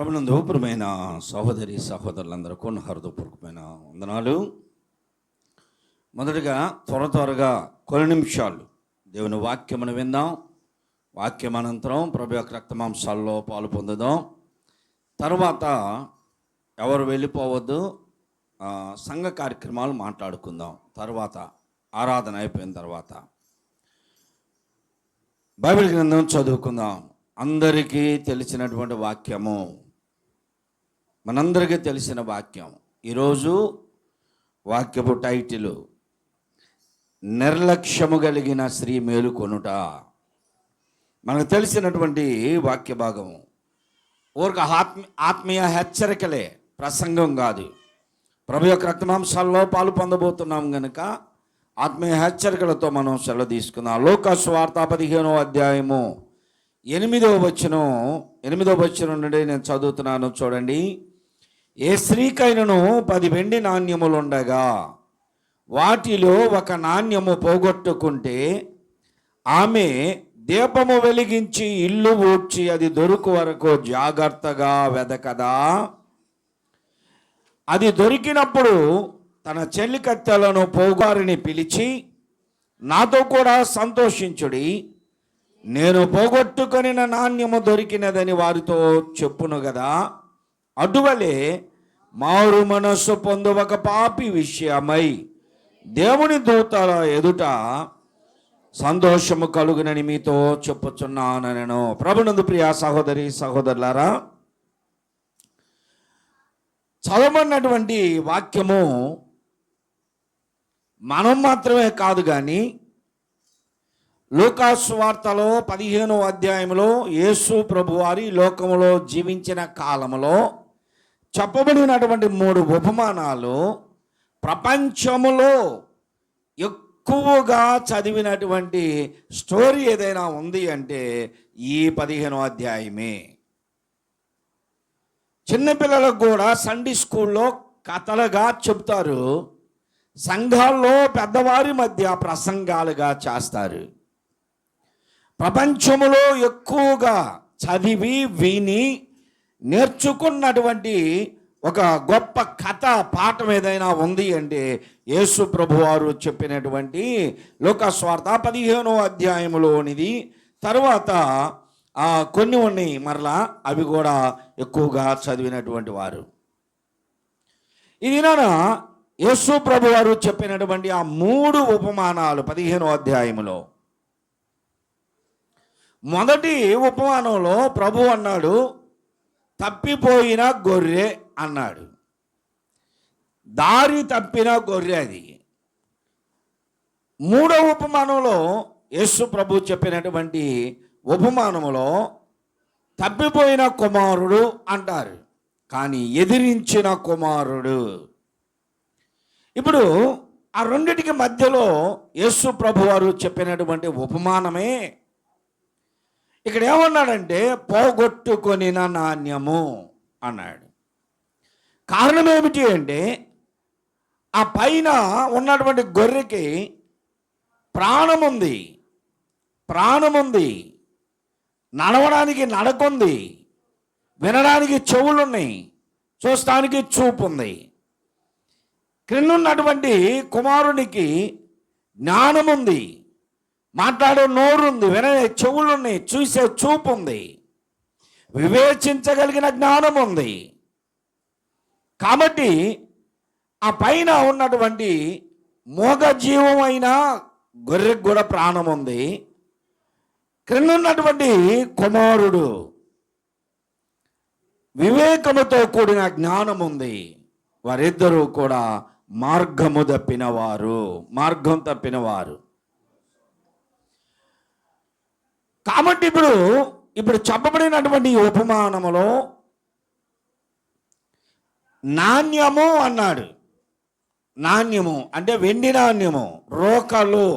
ప్రభునందు ప్రియమైన సహోదరి సహోదరులందరికీ నా హృదయపూర్వకమైన వందనాలు. మొదటగా త్వరగా కొన్ని నిమిషాలు దేవుని వాక్యమును విందాం. వాక్యం అనంతరం ప్రభు యొక్క రక్తమాంసాల్లో పాలు పొందుదాం. తర్వాత ఎవరు వెళ్ళిపోవద్దు, సంఘ కార్యక్రమాలు మాట్లాడుకుందాం. తర్వాత ఆరాధన అయిపోయిన తర్వాత బైబిల్ గ్రంథం చదువుకుందాం. అందరికీ తెలిసినటువంటి వాక్యము, మనందరికీ తెలిసిన వాక్యం. ఈరోజు వాక్యపు టైటిల్ నిర్లక్ష్యము కలిగిన స్త్రీ మేలుకొనుట. మనకు తెలిసినటువంటి వాక్య భాగము. ఊరిక ఆత్మీయ హెచ్చరికలే, ప్రసంగం కాదు. ప్రభు యొక్క రక్తమాంసాల్లో పాలు పొందబోతున్నాం కనుక ఆత్మీయ హెచ్చరికలతో మనం సెలవు తీసుకుందాం. లూకా సువార్త 15వ అధ్యాయము 8వ వచనం నుండి నేను చదువుతున్నాను, చూడండి. ఏ స్త్రీకైనను 10 వెండి నాణ్యములుండగా వాటిలో ఒక నాణ్యము పోగొట్టుకుంటే ఆమె దీపము వెలిగించి ఇల్లు ఊడ్చి అది దొరుకు వరకు జాగ్రత్తగా వెదకదా? అది దొరికినప్పుడు తన చెల్లికత్తెలను పోగారిని పిలిచి, నాతో కూడా సంతోషించుడి, నేను పోగొట్టుకొని నాణ్యము దొరికినదని వారితో చెప్పును కదా. అటువలే మారు మనస్సు పొందు ఒక పాపి విషయమై దేవుని దూతల ఎదుట సంతోషము కలుగునని మీతో చెప్పుచున్నాను నేను. ప్రభునందు ప్రియ సహోదరి సహోదరులారా, చదవమన్నటువంటి వాక్యము మనం మాత్రమే కాదు, కానీ లూకా సువార్తలో 15వ అధ్యాయంలో యేసు ప్రభువారి లోకములో జీవించిన కాలంలో చెప్పబడినటువంటి 3 ఉపమానాలు ప్రపంచములో ఎక్కువగా చదివినటువంటి స్టోరీ ఏదైనా ఉంది అంటే ఈ 15వ అధ్యాయమే. చిన్నపిల్లలకు కూడా సండే స్కూల్లో కథలుగా చెప్తారు, సంఘాల్లో పెద్దవారి మధ్య ప్రసంగాలుగా చేస్తారు. ప్రపంచంలో ఎక్కువగా చదివి విని నేర్చుకున్నటువంటి ఒక గొప్ప కథ పాఠం ఏదైనా ఉంది అంటే యేసు ప్రభువారు చెప్పినటువంటి లూకా సువార్త 15వ అధ్యాయంలోనిది. తర్వాత కొన్ని ఉన్నాయి మరలా, అవి కూడా ఎక్కువగా చదివినటువంటి వారు. ఇది యేసు ప్రభువారు చెప్పినటువంటి ఆ 3 ఉపమానాలు 15వ అధ్యాయంలో. మొదటి ఉపమానంలో ప్రభు అన్నాడు, తప్పిపోయిన గొర్రె అన్నాడు. దారి తప్పిన గొర్రె అది. 3వ ఉపమానంలో యేసు ప్రభు చెప్పినటువంటి ఉపమానములో తప్పిపోయిన కుమారుడు అంటారు, కానీ ఎదిరించిన కుమారుడు. ఇప్పుడు ఆ రెండిటికి మధ్యలో యేసు ప్రభు వారు చెప్పినటువంటి ఉపమానమే ఇక్కడ ఏమన్నాడంటే పోగొట్టుకొనిన నాణ్యము అన్నాడు. కారణం ఏమిటి అంటే ఆ పైన ఉన్నటువంటి గొర్రెకి ప్రాణముంది, నడవడానికి నడకుంది, వినడానికి చెవులున్నాయి, చూస్తానికి చూపు ఉంది. క్రిందున్నటువంటి కుమారునికి జ్ఞానముంది, మాట్లాడే నోరుంది, వినే చెవులున్నాయి, చూసే చూపు ఉంది, వివేచించగలిగిన జ్ఞానం ఉంది. కాబట్టి ఆ పైన ఉన్నటువంటి మోగ జీవమైన గొర్రెకు కూడా ప్రాణం ఉంది. క్రింద ఉన్నటువంటి కుమారుడు వివేకముతో కూడిన జ్ఞానం ఉంది. వారిద్దరూ కూడా మార్గం తప్పినవారు. కాబట్టి ఇప్పుడు చెప్పబడినటువంటి ఉపమానములో నాణ్యము అన్నాడు. నాణ్యము అంటే వెండి నాణ్యము, రోకలు.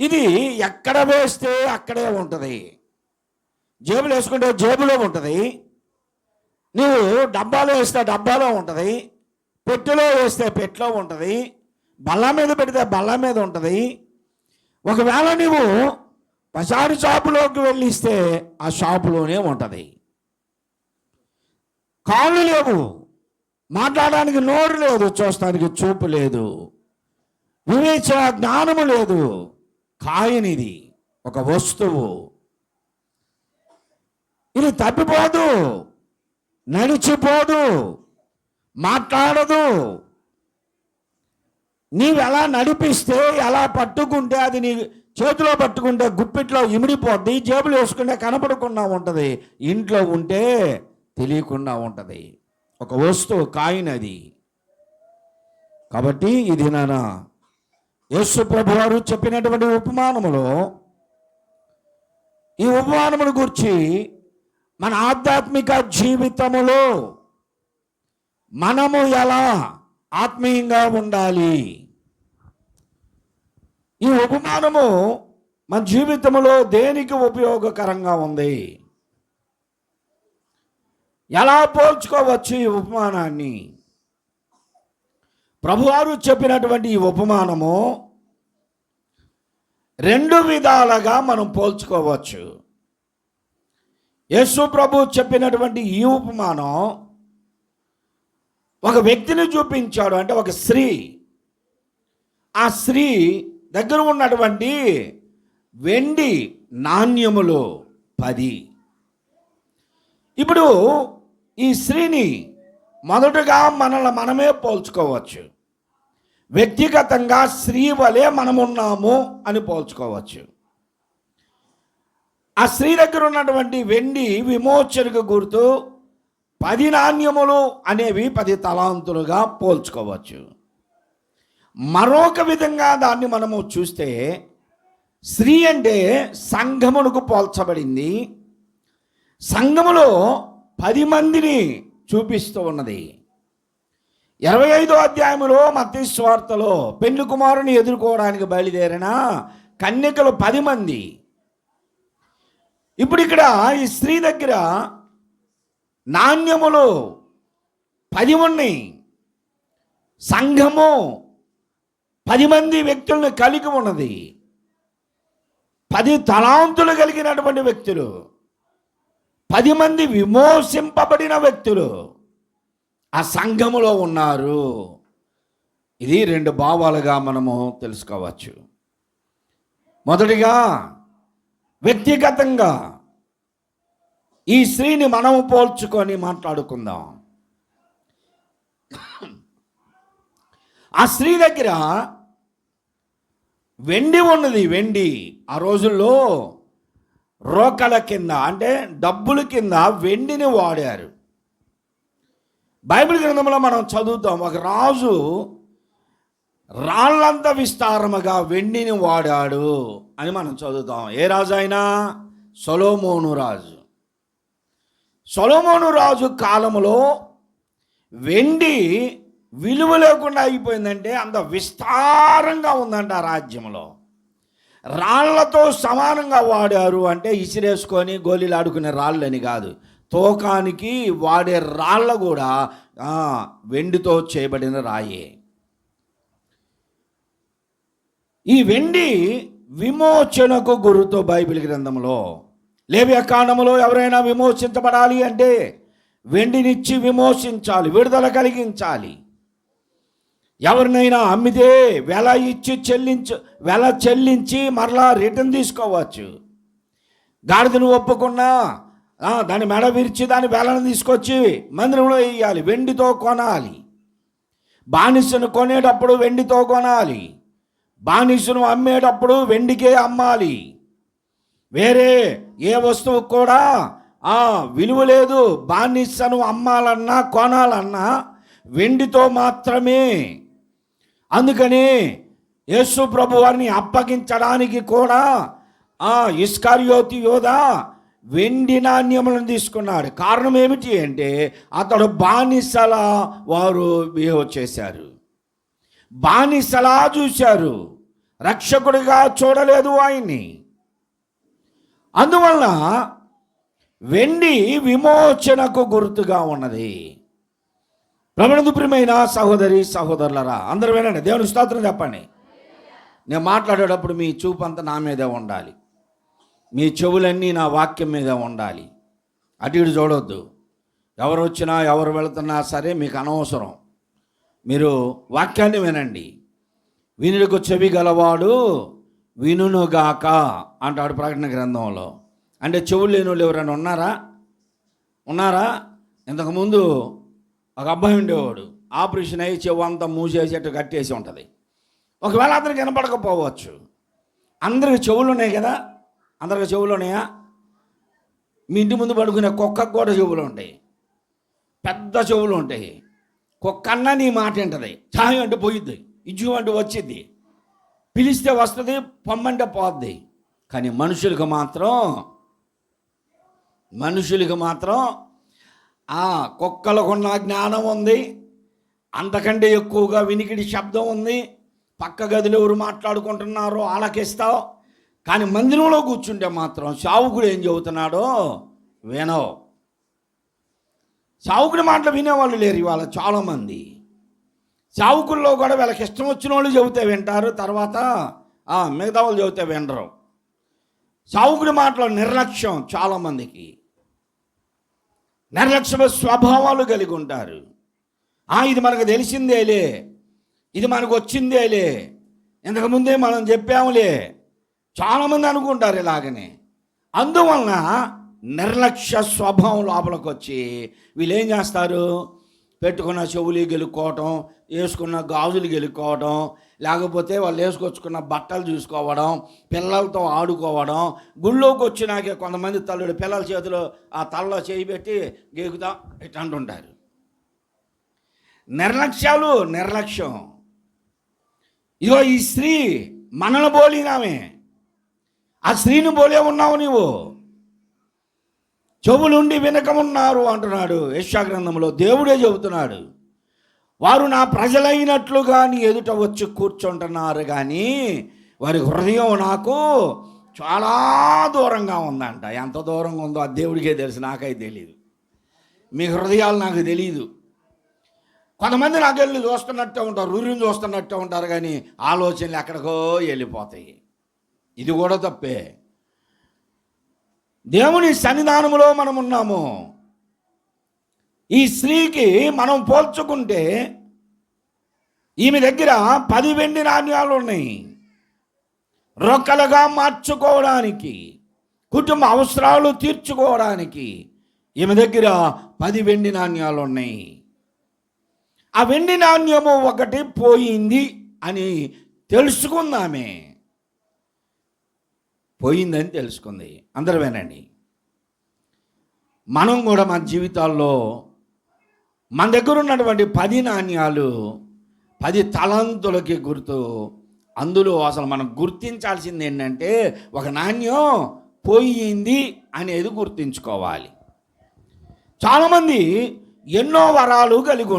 ఇది ఎక్కడ వేస్తే అక్కడే ఉంటుంది. జేబులో వేసుకుంటే జేబులో ఉంటుంది, నువ్వు డబ్బాలో వేస్తే డబ్బాలో ఉంటుంది, పెట్టెలో వేస్తే పెట్టెలో ఉంటుంది, బల్ల మీద పెడితే బల్ల మీద ఉంటుంది. ఒకవేళ నువ్వు బజారు షాపులోకి వెళ్ళిస్తే ఆ షాపులోనే ఉంటుంది. కాళ్ళు లేవు, మాట్లాడడానికి నోరు లేదు, చూస్తానికి చూపు లేదు, వివేచన జ్ఞానము లేదు. కాయనిది ఒక వస్తువు, ఇది తప్పిపోదు, నడిచిపోదు, మాట్లాడదు. నీవు ఎలా నడిపిస్తే, ఎలా పట్టుకుంటే, అది నీ చేతిలో పట్టుకుంటే గుప్పిట్లో ఇమిడిపోద్ది, జేబులు వేసుకుంటే కనపడకుండా ఉంటుంది, ఇంట్లో ఉంటే తెలియకుండా ఉంటుంది. ఒక వస్తువు, కాయినది. కాబట్టి ఇది నాన్న యేసు ప్రభు వారు చెప్పినటువంటి ఉపమానములో, ఈ ఉపమానమును గురించి మన ఆధ్యాత్మిక జీవితములో మనము ఎలా ఆత్మీయంగా ఉండాలి, ఈ ఉపమానము మన జీవితంలో దేనికి ఉపయోగకరంగా ఉంది, ఎలా పోల్చుకోవచ్చు ఈ ఉపమానాన్ని. ప్రభువారు చెప్పినటువంటి ఈ ఉపమానము రెండు విధాలుగా మనం పోల్చుకోవచ్చు. యేసు ప్రభు చెప్పినటువంటి ఈ ఉపమానం ఒక వ్యక్తిని చూపించాడు. అంటే ఒక స్త్రీ, ఆ స్త్రీ దగ్గర ఉన్నటువంటి వెండి నాణ్యములు 10. ఇప్పుడు ఈ స్త్రీని మొదటగా మనమే పోల్చుకోవచ్చు. వ్యక్తిగతంగా స్త్రీ వలె మనమున్నాము అని పోల్చుకోవచ్చు. ఆ స్త్రీ దగ్గర ఉన్నటువంటి వెండి విమోచనకు గుర్తు 10 నాణ్యములు అనేవి 10 తలాంతులుగా పోల్చుకోవచ్చు. మరొక విధంగా దాన్ని మనము చూస్తే, స్త్రీ అంటే సంఘమునకు పోల్చబడింది. సంఘములో 10 మందిని చూపిస్తూ ఉన్నది. 25వ అధ్యాయంలో మత్తయి సువార్తలో పెళ్లి కుమారుని ఎదుర్కోవడానికి బయలుదేరిన కన్యకలు 10 మంది. ఇప్పుడు ఇక్కడ ఈ స్త్రీ దగ్గర నాణ్యములు 10 ఉన్నాయి. సంఘము 10 మంది వ్యక్తులను కలిగి ఉన్నది. 10 తలాంతులు కలిగినటువంటి వ్యక్తులు, 10 మంది విమోచింపబడిన వ్యక్తులు ఆ సంఘములో ఉన్నారు. ఇది 2 భావాలుగా మనము తెలుసుకోవచ్చు. మొదటిగా వ్యక్తిగతంగా ఈ స్త్రీని మనము పోల్చుకొని మాట్లాడుకుందాం. ఆ స్త్రీ దగ్గర వెండి ఉన్నది. వెండి ఆ రోజుల్లో రోకల కింద, అంటే డబ్బుల కింద వెండిని వాడారు. బైబిల్ గ్రంథంలో మనం చదువుతాం, ఒక రాజు రాళ్ళంత విస్తారముగా వెండిని వాడాడు అని మనం చదువుతాం. ఏ రాజు అయినా? సొలొమోను రాజు. సొలొమోను రాజు కాలంలో వెండి విలువ లేకుండా అయిపోయిందంటే అంత విస్తారంగా ఉందంట ఆ రాజ్యంలో. రాళ్లతో సమానంగా వాడారు. అంటే ఇసిరేసుకొని గోళీలు ఆడుకునే రాళ్ళని కాదు, తూకానికి వాడే రాళ్ళ కూడా వెండితో చేయబడిన రాయే. ఈ వెండి విమోచనకు గురుతో బైబిల్ గ్రంథంలో, లేవియా కాండములో ఎవరైనా విమోచించబడాలి అంటే వెండినిచ్చి విమోచించాలి, విడుదల కలిగించాలి. ఎవరినైనా అమ్మితే వెల చెల్లించి మరలా రిటర్న్ తీసుకోవచ్చు. గాడిదను ఒప్పుకున్నా దాని మెడ విరిచి దాని వెలను తీసుకొచ్చి మందిరంలో వేయాలి, వెండితో కొనాలి. బానిసను కొనేటప్పుడు వెండితో కొనాలి, బానిసను అమ్మేటప్పుడు వెండికే అమ్మాలి. వేరే ఏ వస్తువు కూడా విలువ లేదు. బానిసను అమ్మాలన్నా కొనాలన్నా వెండితో మాత్రమే. అందుకని యేసు ప్రభు వారిని అప్పగించడానికి కూడా ఇస్కరియోతు యోధా వెండి నాణ్యములను తీసుకున్నాడు. కారణం ఏమిటి అంటే అతడు బానిసలా వారు బిహేవ్ చేశారు, బానిసలా చూశారు, రక్షకుడిగా చూడలేదు ఆయన్ని. అందువల్ల వెండి విమోచనకు గుర్తుగా ఉన్నది. ప్రభునందు ప్రియమైన సహోదరి సహోదరులరా, అందరూ వినండి, దేవుని స్తోత్రం చెప్పండి. నేను మాట్లాడేటప్పుడు మీ చూపు అంతా నా మీదే ఉండాలి, మీ చెవులన్నీ నా వాక్యం మీదే ఉండాలి. అటు ఇటు చూడొద్దు. ఎవరు వచ్చినా ఎవరు వెళుతున్నా సరే మీకు అనవసరం. మీరు వాక్యాన్ని వినండి. వినుటకు చెవి గలవాడు వినుగాక అంటాడు ప్రకటన గ్రంథంలో. అంటే చెవులు లేని వాళ్ళు ఎవరైనా ఉన్నారా? ఇంతకుముందు ఒక అబ్బాయి ఉండేవాడు, ఆపరేషన్ అయ్యి చెవు అంతా మూసేసేట్టు కట్టేసి ఉంటుంది. ఒకవేళ అతనికి వినపడకపోవచ్చు. అందరికి చెవులు ఉన్నాయి కదా, అందరికి చెవులు ఉన్నాయా? మీ ఇంటి ముందు పడుకునే కుక్కకు కూడా చెవులు ఉంటాయి, పెద్ద చెవులు ఉంటాయి. కుక్క అన్నా నీ మాట వింటది. ఛాయం అంటే పోయిద్ది, ఇజ్జు అంటే వచ్చిద్ది, పిలిస్తే వస్తుంది, పొమ్మంటే పోద్ది. కానీ మనుషులకు మాత్రం కుక్కలకున్న జ్ఞానం ఉంది, అంతకంటే ఎక్కువగా వినికిడి శబ్దం ఉంది. పక్క గదిలో ఎవరు మాట్లాడుకుంటున్నారో ఆలకిస్తావు. కానీ మందిరంలో కూర్చుంటే మాత్రం సావుకుడు ఏం చెబుతున్నాడో వినవు. సావుకుడి మాటలు వినేవాళ్ళు లేరు ఇవాళ చాలామంది. సావుకుల్లో కూడా వీళ్ళకి ఇష్టం వచ్చిన వాళ్ళు చెబితే వింటారు, తర్వాత మిగతా వాళ్ళు చెబితే వినరు. సావుకుడి మాటలో నిర్లక్ష్యం, చాలామందికి నిర్లక్ష్య స్వభావాలు కలిగి ఉంటారు. ఇది మనకు తెలిసిందేలే, ఇది మనకు వచ్చిందేలే, ఇంతకుముందే మనం చెప్పాములే, చాలామంది అనుకుంటారు ఇలాగనే. అందువలన నిర్లక్ష్య స్వభావం లోపలికి వచ్చి వీళ్ళు ఏం చేస్తారు? పెట్టుకున్న చెవులు గెలుక్కోవటం, వేసుకున్న గాజులు గెలుక్కోవడం, లేకపోతే వాళ్ళు వేసుకొచ్చుకున్న బట్టలు చూసుకోవడం, పిల్లలతో ఆడుకోవడం. గుళ్ళోకి వచ్చినాకే కొంతమంది తల్లుడు పిల్లల చేతిలో ఆ తలలో చేయి పెట్టి గేగుతా ఇట్లా అంటుంటారు. నిర్లక్ష్యం. ఇగో ఈ స్త్రీ మనల్ని పోలినామే, ఆ స్త్రీని పోలే ఉన్నావు నీవు. చెవులుండి వినకమున్నారు అంటున్నాడు యెషయా గ్రంథంలో. దేవుడే చెబుతున్నాడు, వారు నా ప్రజలైనట్లుగా నీ ఎదుట వచ్చి కూర్చుంటున్నారు, కానీ వారి హృదయం నాకు చాలా దూరంగా ఉందంట. ఎంత దూరంగా ఉందో ఆ దేవుడికే తెలుసు, నాకైతే తెలియదు. మీ హృదయాలు నాకు తెలియదు. కొంతమంది నాకు వెళ్ళి చూస్తున్నట్టే ఉంటారు, రురిని చూస్తున్నట్టే ఉంటారు, కానీ ఆలోచనలు ఎక్కడికో వెళ్ళిపోతాయి. ఇది కూడా తప్పే. దేవుని సన్నిధానంలో మనం ఉన్నాము. ఈ స్త్రీకి మనం పోల్చుకుంటే ఈమె దగ్గర 10 వెండి నాణ్యాలు ఉన్నాయి. రొక్కలుగా మార్చుకోవడానికి, కుటుంబ అవసరాలు తీర్చుకోవడానికి ఈమె దగ్గర 10 వెండి నాణ్యాలు ఉన్నాయి. ఆ వెండి నాణ్యము ఒకటి పోయింది అని తెలుసుకుందామే. పోయిందని తెలుసుకుంది. అందరూ వినండి. మనం కూడా మన జీవితాల్లో మన దగ్గర ఉన్నటువంటి 10 నాణ్యాలు 10 తలాంతులకి గుర్తు. అందులో అసలు మనం గుర్తించాల్సింది ఏంటంటే, ఒక నాణ్యం పోయింది అనేది గుర్తించుకోవాలి. చాలామంది ఎన్నో వరాలు కలిగి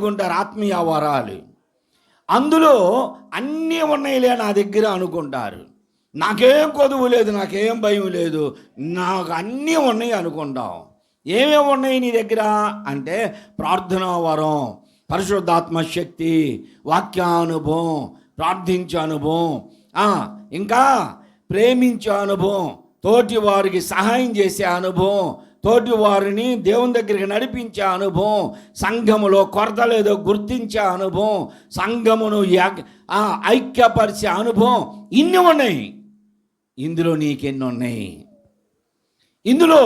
ఉంటారు, ఆత్మీయ వరాలు. అందులో అన్నీ ఉన్నాయిలే నా దగ్గర అనుకుంటారు. నాకేం కొదువు లేదు, నాకేం భయం లేదు, నాకు అన్నీ ఉన్నాయి అనుకుంటాం. ఏమేమి ఉన్నాయి నీ దగ్గర అంటే, ప్రార్థనా వరం, పరిశుద్ధాత్మ శక్తి, వాక్యానుభవం, ప్రార్థించే అనుభవం, ఇంకా ప్రేమించే అనుభవం, తోటి వారికి సహాయం చేసే అనుభవం, తోటి వారిని దేవుని దగ్గరికి నడిపించే అనుభవం, సంఘములో కొరత లేదో గుర్తించే అనుభవం, సంఘమును ఐక్యపరిచే అనుభవం. ఇన్ని ఉన్నాయి. ఇందులో నీకెన్ని ఉన్నాయి? ఇందులో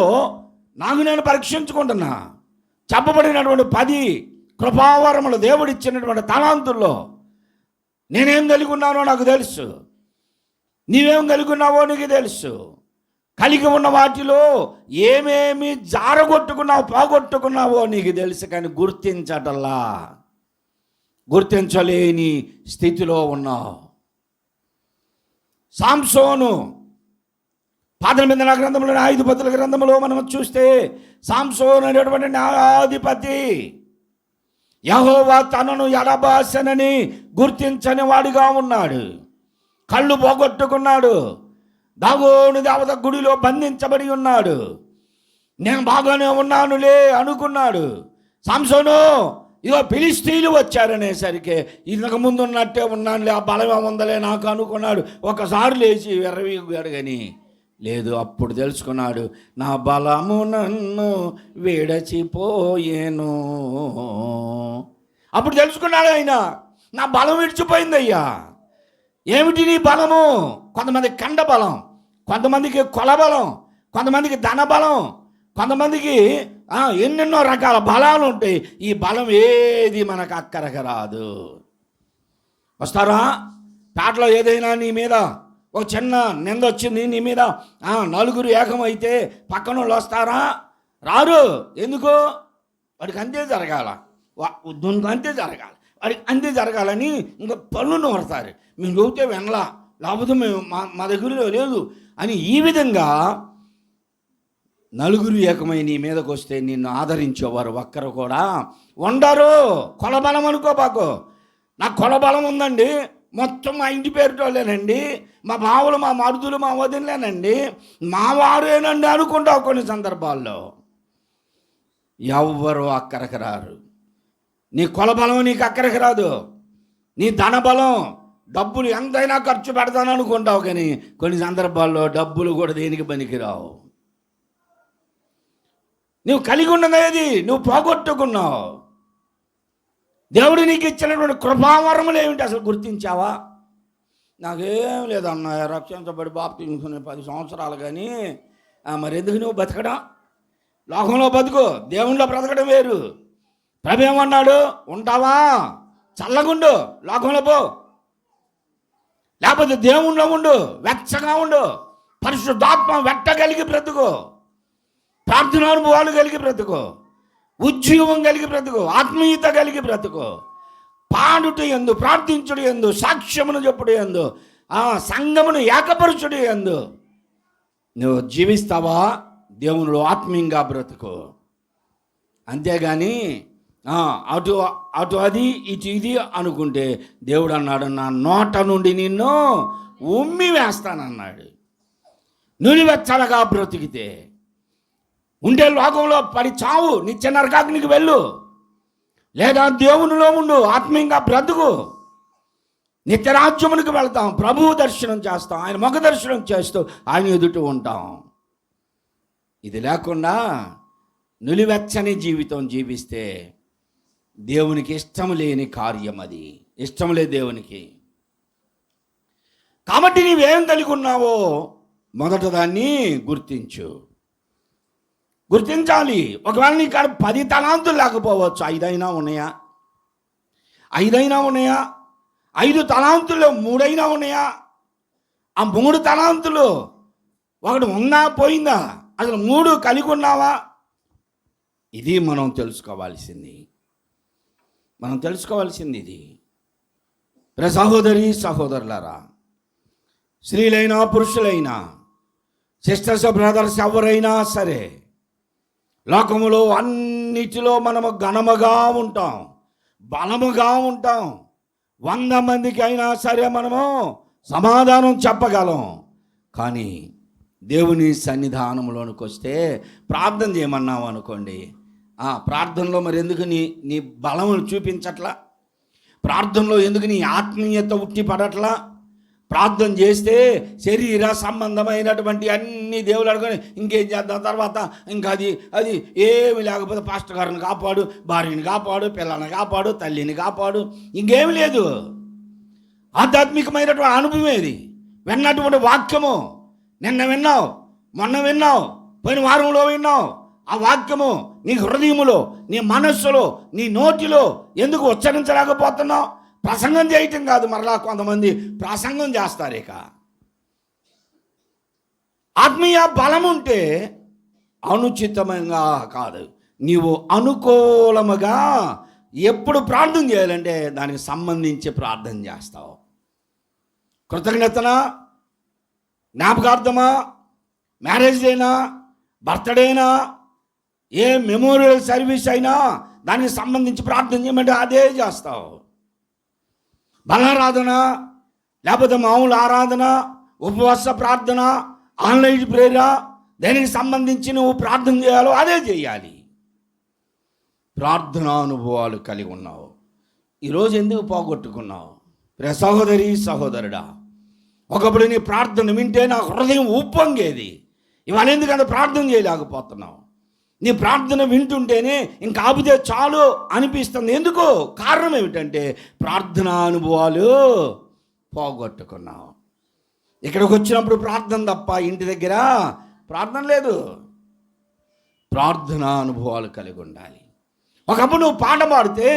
నాకు నేను పరీక్షించుకుంటున్నా. చెప్పబడినటువంటి 10 కృపావరములు, దేవుడిచ్చినటువంటి తలాంతుల్లో నేనేం కలిగి ఉన్నానో నాకు తెలుసు, నీవేం కలిగి ఉన్నావో నీకు తెలుసు. కలిగి ఉన్న వాటిలో ఏమేమి జారగొట్టుకున్నావు, పోగొట్టుకున్నావో నీకు తెలుసు. కానీ గుర్తించలేని స్థితిలో ఉన్నావు. సాంసోను పాదల గ్రంథంలో, 5 పదుల గ్రంథంలో మనం చూస్తే, సాంసోను అనేటువంటి న్యాయాధిపతి యెహోవా తనను ఎడబాసనని గుర్తించని వాడిగా ఉన్నాడు. కళ్ళు పోగొట్టుకున్నాడు. దాగోను దేవత గుడిలో బంధించబడి ఉన్నాడు. నేను బాగానే ఉన్నానులే అనుకున్నాడు. సాంసోను, ఇగో ఫిలిష్తీయులు వచ్చారనేసరికి ఇంతకు ముందు ఉన్నట్టే ఉన్నానులే, ఆ బలమే ఉందలే నాకు అనుకున్నాడు. ఒకసారి లేచి వెర్రవీగాడు, కానీ లేదు. అప్పుడు తెలుసుకున్నాడు, నా బలము నన్ను విడచిపోయేను. అప్పుడు తెలుసుకున్నాడు ఆయన, నా బలం విడిచిపోయిందయ్యా. ఏమిటి నీ బలము? కొంతమందికి కండ బలం, కొంతమందికి కొల బలం, కొంతమందికి ధన బలం, కొంతమందికి ఎన్నెన్నో రకాల బలాలు ఉంటాయి. ఈ బలం ఏది మనకు అక్కరకు రాదు. వస్తారా? పేటలో ఏదైనా నీ మీద ఒక చిన్న నింద వచ్చింది, నీ మీద నలుగురు ఏకమైతే పక్కన వాళ్ళు వస్తారా? రారు. ఎందుకు? వాడికి అంతే జరగాల, అంతే జరగాలి, వాడికి అంతే జరగాలని ఇంకా పనులు నోడతారు. మేము చెబితే వినలా, లేకపోతే మేము మా దగ్గర లేదు అని. ఈ విధంగా నలుగురు ఏకమై నీ మీదకి వస్తే నిన్ను ఆదరించేవారు ఒక్కరు కూడా ఉండరు. కొలబలం అనుకోబాకు. నాకు కొలబలం ఉందండి, మొత్తం మా ఇంటి పేరుటోళ్ళేనండి, మా బావులు, మా మరుదులు, మా వదినలేనండి, మా వారేనండి అనుకుంటావు. కొన్ని సందర్భాల్లో ఎవ్వరు అక్కడికి రారు. నీ కొలబలం నీకు అక్కడికి రాదు. నీ ధనబలం, డబ్బులు ఎంతైనా ఖర్చు పెడతాను అనుకుంటావు, కానీ కొన్ని సందర్భాల్లో డబ్బులు కూడా దేనికి పనికిరావు. నువ్వు కలిగి ఉన్నదేది నువ్వు పోగొట్టుకున్నావు. దేవుడు నీకు ఇచ్చినటువంటి కృపావరములు ఏమిటి అసలు గుర్తించావా? నాకేం లేదన్నా, రక్షించబడి బాప్తిస్మం 10 సంవత్సరాలు, కానీ మరి ఎందుకు నువ్వు బతకడం? లోకంలో బతుకు, దేవునిలో బ్రతకడం వేరు. ప్రభు ఏమన్నాడు? ఉంటావా? చల్లగుండు, లోకంలో పో. లేకపోతే దేవునిలో ఉండు, వెచ్చగా ఉండు, పరిశుద్ధాత్మ వెట్టగలిగి బ్రతుకు, ప్రార్థనానుభవాలు కలిగి బ్రతుకు, ఉద్యోగం కలిగి బ్రతుకు, ఆత్మీయత కలిగి బ్రతుకు, పాడుట యందు, ప్రార్థించుడు యందు, సాక్ష్యమును చెప్పుడు యందు, సంఘమును ఏకపరుచుడు యందు నువ్వు జీవిస్తావా? దేవునిలో ఆత్మీయంగా బ్రతుకు. అంతేగాని అటు అటు అది ఇటు ఇది అనుకుంటే దేవుడు అన్నాడు, నా నోట నుండి నిన్ను ఉమ్మి వేస్తానన్నాడు. నులివెచ్చలగా బ్రతికితే ఉండే లోకంలో పడి చావు, నిత్య నరకాగ్నికి వెళ్ళు. లేదా దేవునిలో ఉండు, ఆత్మీయంగా బ్రతుకు, నిత్యరాజ్యమునికి వెళ్తాం, ప్రభువు దర్శనం చేస్తాం, ఆయన ముఖ దర్శనం చేస్తూ ఆయన ఎదుట ఉంటాం. ఇది లేకుండా నులివెచ్చని జీవితం జీవిస్తే దేవునికి ఇష్టం లేని కార్యం, అది ఇష్టం లేదు దేవునికి. కాబట్టి నీవేం కలిగి ఉన్నావో మొదట దాన్ని గుర్తించాలి. ఒకవేళ నీ కాడ 10 తలాంతులు లేకపోవచ్చు, 5 అయినా ఉన్నాయా? 5 తలాంతుల్లో 3 అయినా ఉన్నాయా? ఆ 3 తలాంతులు ఒకటి ఉన్నా పోయిందా? అసలు 3 కలిగి ఉన్నావా? ఇది మనం తెలుసుకోవాల్సింది ఇది. సహోదరి సహోదరులారా, స్త్రీలైనా పురుషులైనా, సిస్టర్స్ బ్రదర్స్ ఎవరైనా సరే, లోకములో అన్నిటిలో మనము ఘనముగా ఉంటాం, బలముగా ఉంటాం. 100 మందికి అయినా సరే మనము సమాధానం చెప్పగలం. కానీ దేవుని సన్నిధానంలోనికి వస్తే ప్రార్థన చేయమన్నాం అనుకోండి, ప్రార్థనలో మరి ఎందుకు నీ బలమును చూపించట్లా? ప్రార్థనలో ఎందుకు నీ ఆత్మీయత ఉట్టి పడట్లా? ప్రార్థన చేస్తే శరీర సంబంధమైనటువంటి అన్ని దేవుళ్ళు అడుగుని ఇంకేం చేద్దాం, తర్వాత ఇంకా అది ఏమి లేకపోతే పాస్టర్ గారిని కాపాడు, భార్యని కాపాడు, పిల్లల్ని కాపాడు, తల్లిని కాపాడు, ఇంకేమి లేదు. ఆధ్యాత్మికమైనటువంటి అనుభవం ఏది? విన్నటువంటి వాక్యము, నిన్న విన్నావు, మొన్న విన్నావు, పోయిన వారంలో విన్నావు. ఆ వాక్యము నీ హృదయములో, నీ మనస్సులో, నీ నోటిలో ఎందుకు ఉచ్చరించలేకపోతున్నావు? ప్రసంగం చేయటం కాదు, మరలా కొంతమంది ప్రసంగం చేస్తారు. ఇక ఆత్మీయ బలం ఉంటే అనుచితంగా కాదు, నీవు అనుకూలముగా ఎప్పుడు ప్రార్థన చేయాలంటే దానికి సంబంధించి ప్రార్థన చేస్తావు. కృతజ్ఞతనా, జ్ఞాపకార్థమా, మ్యారేజ్ అయినా, బర్త్డేనా, ఏ మెమోరియల్ సర్వీస్ అయినా దానికి సంబంధించి ప్రార్థన చేయమంటే అదే చేస్తావు. బలారాధన, లేకపోతే మామూలు ఆరాధన, ఉపవాస ప్రార్థన, ఆన్లైన్ ప్రేయర్, దేనికి సంబంధించి నువ్వు ప్రార్థన చేయాలో అదే చేయాలి. ప్రార్థనా అనుభవాలు కలిగి ఉన్నావు. ఈరోజు ఎందుకు పోగొట్టుకున్నావు? సహోదరి సహోదరుడా, ఒకప్పుడు నీ ప్రార్థన వింటే నా హృదయం ఉప్పొంగేది. ఇవాళ ఎందుకంటే ప్రార్థన చేయలేకపోతున్నావు. నీ ప్రార్థన వింటుంటేనే ఇంకా ఆపితే చాలు అనిపిస్తుంది. ఎందుకు? కారణం ఏమిటంటే ప్రార్థనా అనుభవాలు పోగొట్టుకున్నావు. ఇక్కడికి వచ్చినప్పుడు ప్రార్థన తప్ప ఇంటి దగ్గర ప్రార్థన లేదు. ప్రార్థనా అనుభవాలు కలిగి ఉండాలి. ఒకప్పుడు నువ్వు పాట పాడితే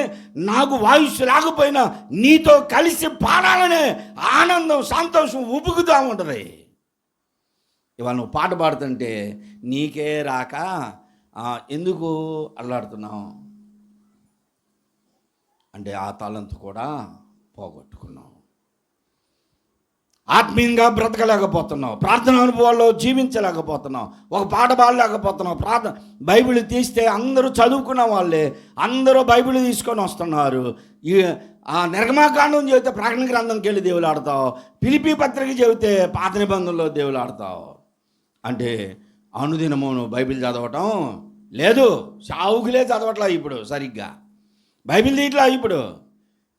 నాకు వాయిస్ లేకపోయినా నీతో కలిసి పాడాలనే ఆనందం, సంతోషం ఉబుకుతూ ఉంటుంది. ఇవాళ నువ్వు పాట పాడుతుంటే నీకే రాక ఎందుకు అల్లాడుతున్నావు అంటే ఆ తాళంతో కూడా పోగొట్టుకున్నావు. ఆత్మీయంగా బ్రతకలేకపోతున్నావు, ప్రార్థన అనుభవాల్లో జీవించలేకపోతున్నావు, ఒక పాట పాడలేకపోతున్నావు. బైబిల్ తీస్తే అందరూ చదువుకున్న వాళ్ళే అందరూ బైబిల్ తీసుకొని వస్తున్నారు. నిర్గమాకాండం చెబితే ప్రకటన గ్రంథంకి వెళ్ళి దేవులు ఆడతావు, ఫిలిప్పీ పత్రిక చెబితే పాత నిబంధనలో దేవులు ఆడతావు. అంటే అనుదినము నువ్వు బైబిల్ చదవటం లేదు. సావుకులే చదవట్లా ఇప్పుడు సరిగ్గా, బైబిల్ తీయట్లా. ఇప్పుడు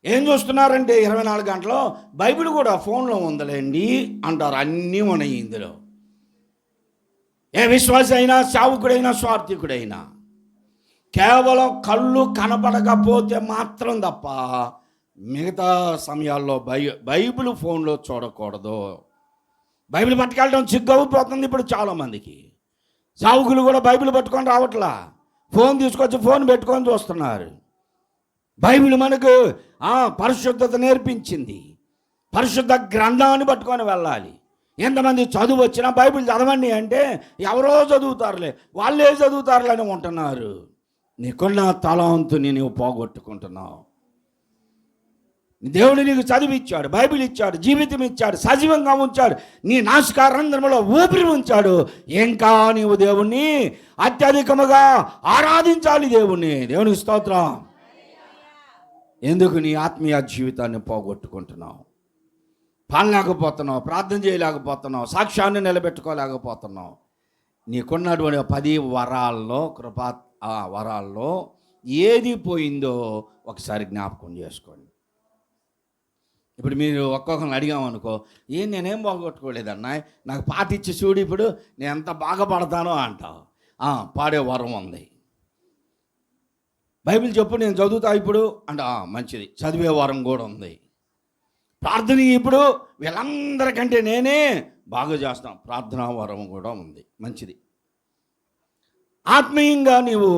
ఏం చూస్తున్నారంటే 24 గంటలు బైబిల్ కూడా ఫోన్లో ఉందలేండి అంటారు. అన్నీ ఉన్నాయి ఇందులో. ఏ విశ్వాసి అయినా, సావుకుడైనా, స్వార్థికుడైనా కేవలం కళ్ళు కనపడకపోతే మాత్రం తప్ప మిగతా సమయాల్లో బైబిల్ ఫోన్లో చూడకూడదు. బైబిల్ పట్టుకెళ్ళడం సిగ్గవుపోతుంది ఇప్పుడు చాలామందికి. సావుకులు కూడా బైబిల్ పట్టుకొని రావట్లా, ఫోన్ తీసుకొచ్చి ఫోన్ పెట్టుకొని చూస్తున్నారు. బైబిల్ మనకు పరిశుద్ధత నేర్పించింది. పరిశుద్ధ గ్రంథాన్ని పట్టుకొని వెళ్ళాలి. ఎంతమంది చదువు వచ్చినా బైబిల్ చదవండి అంటే ఎవరో చదువుతారులే, వాళ్ళే చదువుతారులే అని ఉంటున్నారు. నీకున్న తలాంతుని నీవు పోగొట్టుకుంటున్నావు. దేవుడు నీకు చదివిచ్చాడు, బైబిల్ ఇచ్చాడు, జీవితం ఇచ్చాడు, సజీవంగా ఉంచాడు, నీ నాసికారంధ్రములో ఊపిరి ఉంచాడు. ఇంకా నీవు దేవుణ్ణి అత్యధికముగా ఆరాధించాలి. దేవునికి స్తోత్రం. ఎందుకు నీ ఆత్మీయ జీవితాన్ని పోగొట్టుకుంటున్నావు? పాడలేకపోతున్నావు, ప్రార్థన చేయలేకపోతున్నావు, సాక్ష్యాన్ని నిలబెట్టుకోలేకపోతున్నావు. నీకున్నటువంటి 10 వరాల్లో వరాల్లో ఏది పోయిందో ఒకసారి జ్ఞాపకం చేసుకోండి. ఇప్పుడు మీరు ఒక్కొక్కరిని అడిగామనుకో, నేనేం పోగొట్టుకోలేదన్నా, నాకు పాట ఇచ్చి చూడు, ఇప్పుడు నేను ఎంత బాగా పడతానో అంటావు. పాడే వరం ఉంది. బైబిల్ చెప్పు, నేను చదువుతా ఇప్పుడు అంటే మంచిది, చదివే వరం కూడా ఉంది. ప్రార్థన ఇప్పుడు వీళ్ళందరికంటే నేనే బాగా చేస్తాను, ప్రార్థనా వరం కూడా ఉంది, మంచిది. ఆత్మీయంగా నీవు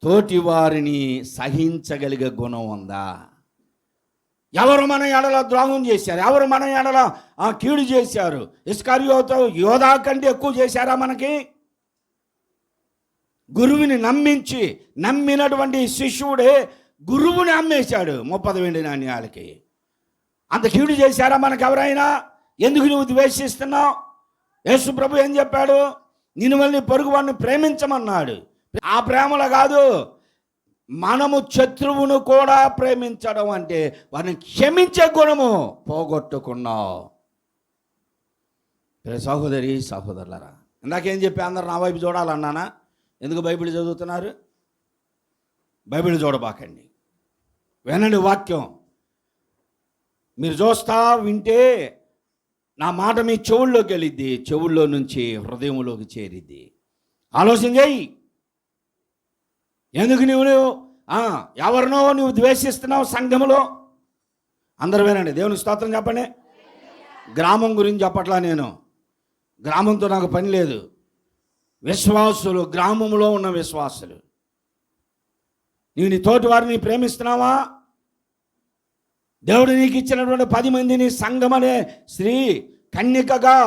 తోటి వారిని సహించగలిగే గుణం ఉందా? ఎవరు మన ఎడల ద్రోహం చేశారు, ఎవరు మన ఎడల కీడు చేశారు? ఇస్కరియోతు యోధా కంటే ఎక్కువ చేశారా మనకి? గురువుని నమ్మినటువంటి శిష్యుడే గురువుని అమ్మేశాడు 30 వెండి నాణ్యాలకి. అంత కీడు చేశారా మనకు ఎవరైనా? ఎందుకు నువ్వు ద్వేషిస్తున్నావు? యేసు ప్రభు ఏం చెప్పాడు? నిన్ను మళ్ళీ పొరుగు వాడిని ప్రేమించమన్నాడు. ఆ ప్రేమలో కాదు, మనము శత్రువును కూడా ప్రేమించడం అంటే వారిని క్షమించే గుణము పోగొట్టుకున్నావు. సహోదరి సహోదరులరా, ఇందాకేం చెప్పి అందరు నా వైపు చూడాలన్నానా? ఎందుకు బైబిల్ చదువుతున్నారు? బైబిల్ చూడబాకండి, వినండి వాక్యం. మీరు చూస్తా వింటే నా మాట మీ చెవుల్లోకి వెళ్ళిద్ది, చెవుల్లో నుంచి హృదయంలోకి చేరిద్ది. ఆలోచన చేయి. ఎందుకు నువ్వు ఎవరినో నువ్వు ద్వేషిస్తున్నావు సంఘములో? అందరూ వినండి, దేవుని స్తోత్రం చెప్పండి. గ్రామం గురించి చెప్పట్లా నేను, గ్రామంతో నాకు పని లేదు. విశ్వాసులు, గ్రామంలో ఉన్న విశ్వాసులు, నీవు నీ తోటి వారిని ప్రేమిస్తున్నావా? దేవుడు నీకు ఇచ్చినటువంటి 10 మందిని సంఘం అనే స్త్రీ కన్యకగా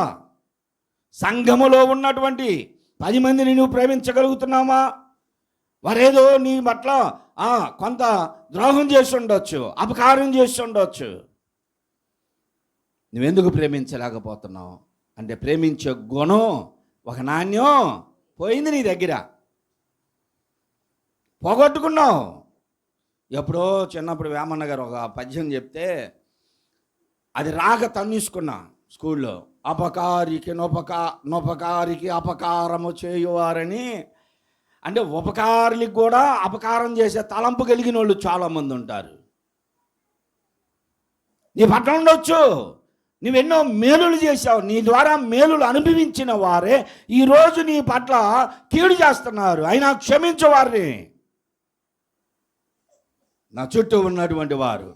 సంఘములో ఉన్నటువంటి 10 మందిని నువ్వు ప్రేమించగలుగుతున్నావా? వారేదో నీ పట్ల కొంత ద్రోహం చేసి ఉండొచ్చు, అపకారం చేసి ఉండొచ్చు. నువ్వెందుకు ప్రేమించలేకపోతున్నావు అంటే ప్రేమించే గుణం, ఒక నాణ్యం పోయింది నీ దగ్గర, పోగొట్టుకున్నావు. ఎప్పుడో చిన్నప్పుడు వేమన్న గారు ఒక పద్యం చెప్తే అది రాక తన్నిసుకున్నా స్కూల్లో. అపకారికి నొపకారికి అపకారము చేయువారని. అంటే ఉపకారులకు కూడా అపకారం చేసే తలంపు కలిగిన వాళ్ళు చాలామంది ఉంటారు. నీ పట్ల ఉండొచ్చు, నువ్వెన్నో మేలులు చేశావు, నీ ద్వారా మేలులు అనుభవించిన వారే ఈరోజు నీ పట్ల కీడు చేస్తున్నారు. అయినా క్షమించు వారిని. నా చుట్టూ ఉన్నటువంటి వారు,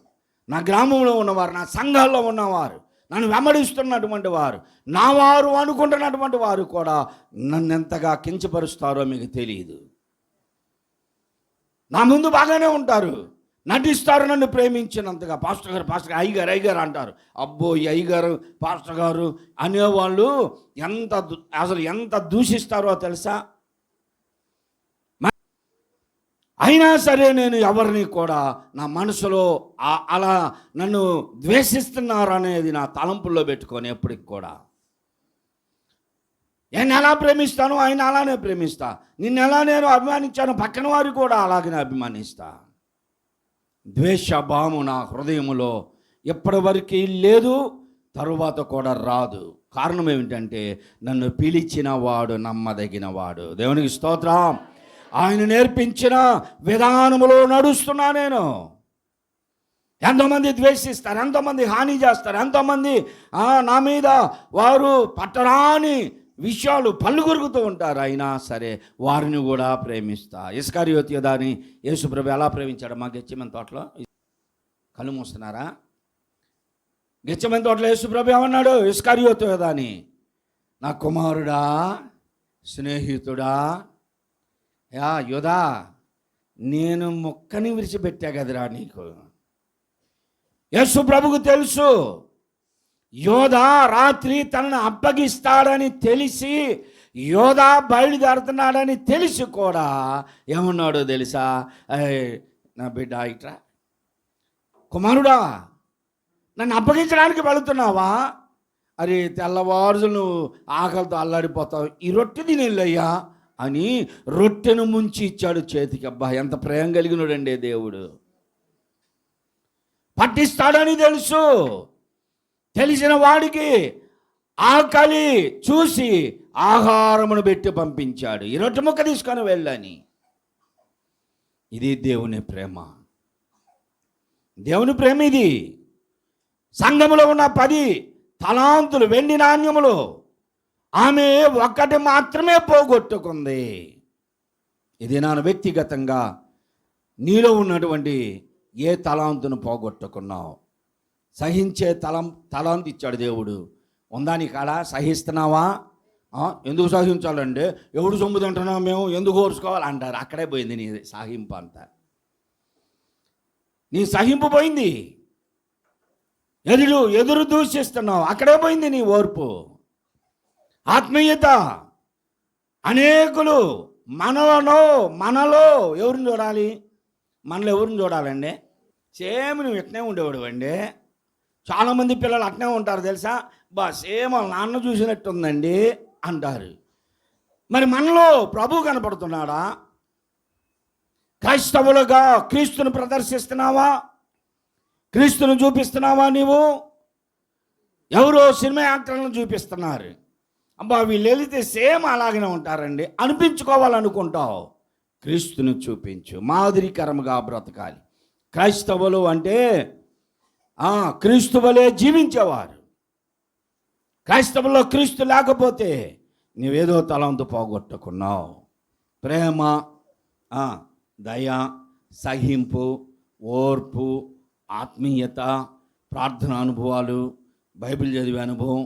నా గ్రామంలో ఉన్నవారు, నా సంఘాల్లో ఉన్నవారు, నన్ను వెంబడిస్తున్నటువంటి వారు, నా వారు అనుకుంటున్నటువంటి వారు కూడా నన్ను ఎంతగా కించపరుస్తారో మీకు తెలియదు. నా ముందు బాగానే ఉంటారు, నటిస్తారు నన్ను ప్రేమించినంతగా. పాస్టర్ గారు అయ్యగారు అంటారు. అబ్బో ఈ అయ్యగారు పాస్టర్ గారు అనేవాళ్ళు అసలు ఎంత దూషిస్తారో తెలుసా. అయినా సరే నేను ఎవరిని కూడా నా మనసులో అలా నన్ను ద్వేషిస్తున్నారు అనేది నా తలంపుల్లో పెట్టుకొని ఎప్పటికి కూడా నేను ఎలా ప్రేమిస్తానో ఆయన అలానే ప్రేమిస్తా. నిన్ను ఎలా నేను అభిమానించాను పక్కన వారు కూడా అలాగనే అభిమానిస్తా. ద్వేషభావము నా హృదయములో ఎప్పటివరకు లేదు, తరువాత కూడా రాదు. కారణం ఏమిటంటే నన్ను పిలిచిన వాడు నమ్మదగిన వాడు. దేవునికి స్తోత్రం. ఆయన నేర్పించిన విధానములో నడుస్తున్నా నేను. ఎంతోమంది ద్వేషిస్తారు, ఎంతోమంది హాని చేస్తారు, ఎంతోమంది నా మీద వారు పట్టరాని విషయాలు పళ్ళుగొరుగుతూ ఉంటారు. అయినా సరే వారిని కూడా ప్రేమిస్తా. ఇస్కరియోతు యూదాని యేసుప్రభు ఎలా ప్రేమించాడు? మా గెత్సేమనే తోటలో కళ్ళు మూస్తున్నారా? గెత్సేమనే తోటలో యేసుప్రభు ఏమన్నాడు? ఇస్కరియోతు యూదాని, నా కుమారుడా, స్నేహితుడా, యూదా, నేను మొక్కని విడిచిపెట్టా కదరా నీకు. యేసు ప్రభుకు తెలుసు యోధా రాత్రి తనను అప్పగిస్తాడని తెలిసి, యోధా బయలుదేరుతున్నాడని తెలిసి కూడా ఏమన్నాడో తెలుసా? నా బిడ్డ ఇట్రా, కుమారుడా, నన్ను అప్పగించడానికి వెళుతున్నావా? అరే తెల్లవారు నువ్వు ఆకలితో అల్లాడిపోతావు, ఈ రొట్టె తినేళ్ళయ్యా అని రొట్టెను ముంచి ఇచ్చాడు చేతికి. అబ్బా ఎంత ప్రేమ కలిగినాడండి దేవుడు. పట్టిస్తాడని తెలుసు, తెలిసిన వాడికి ఆకలి చూసి ఆహారమును పెట్టి పంపించాడు. ఈ రొట్టె ముక్క తీసుకొని వెళ్ళని. ఇది దేవుని ప్రేమ. దేవుని ప్రేమ ఇది. సంఘములో ఉన్న 10 తలాంతులు వెండి నాణ్యములు ఆమె ఒక్కటి మాత్రమే పోగొట్టుకుంది. ఇది నేను వ్యక్తిగతంగా నీలో ఉన్నటువంటి ఏ తలాంతును పోగొట్టుకున్నావు? సహించే తలాంతు ఇచ్చాడు దేవుడు. ఉందా నీ కాడ? సహిస్తున్నావా? ఎందుకు సహించాలంటే ఎవడు సొమ్ము తింటున్నావు మేము, ఎందుకు ఓర్చుకోవాలి అంటారు. అక్కడే పోయింది నీ సహింపు అంతా. నీ సహింపు పోయింది. ఎదురు దూషిస్తున్నావు, అక్కడే పోయింది నీ ఓర్పు. ఆత్మీయత అనేకులు మనలో ఎవరిని చూడాలి? మనలో ఎవరిని చూడాలండి? సేమ్ నువ్వు ఎట్నే ఉండేవాడు అండి. చాలామంది పిల్లలు అట్నే ఉంటారు తెలుసా. సేమ్ వాళ్ళ నాన్న చూసినట్టుందండి అంటారు. మరి మనలో ప్రభు కనపడుతున్నాడా? క్రైస్తవులుగా క్రీస్తును ప్రదర్శిస్తున్నావా? క్రీస్తును చూపిస్తున్నావా? నీవు ఎవరో సినిమా యాక్టర్లను చూపిస్తున్నారు. అబ్బా వీళ్ళు వెళితే సేమ్ అలాగనే ఉంటారండి అనిపించుకోవాలనుకుంటావు. క్రీస్తును చూపించు, మాదిరికరముగా బ్రతకాలి. క్రైస్తవులు అంటే క్రీస్తు వలె జీవించేవారు. క్రైస్తవుల్లో క్రీస్తు లేకపోతే నీవేదో తలంతు పోగొట్టుకున్నావు. ప్రేమ, దయ, సహింపు, ఓర్పు, ఆత్మీయత, ప్రార్థన అనుభవాలు, బైబిల్ చదివే అనుభవం,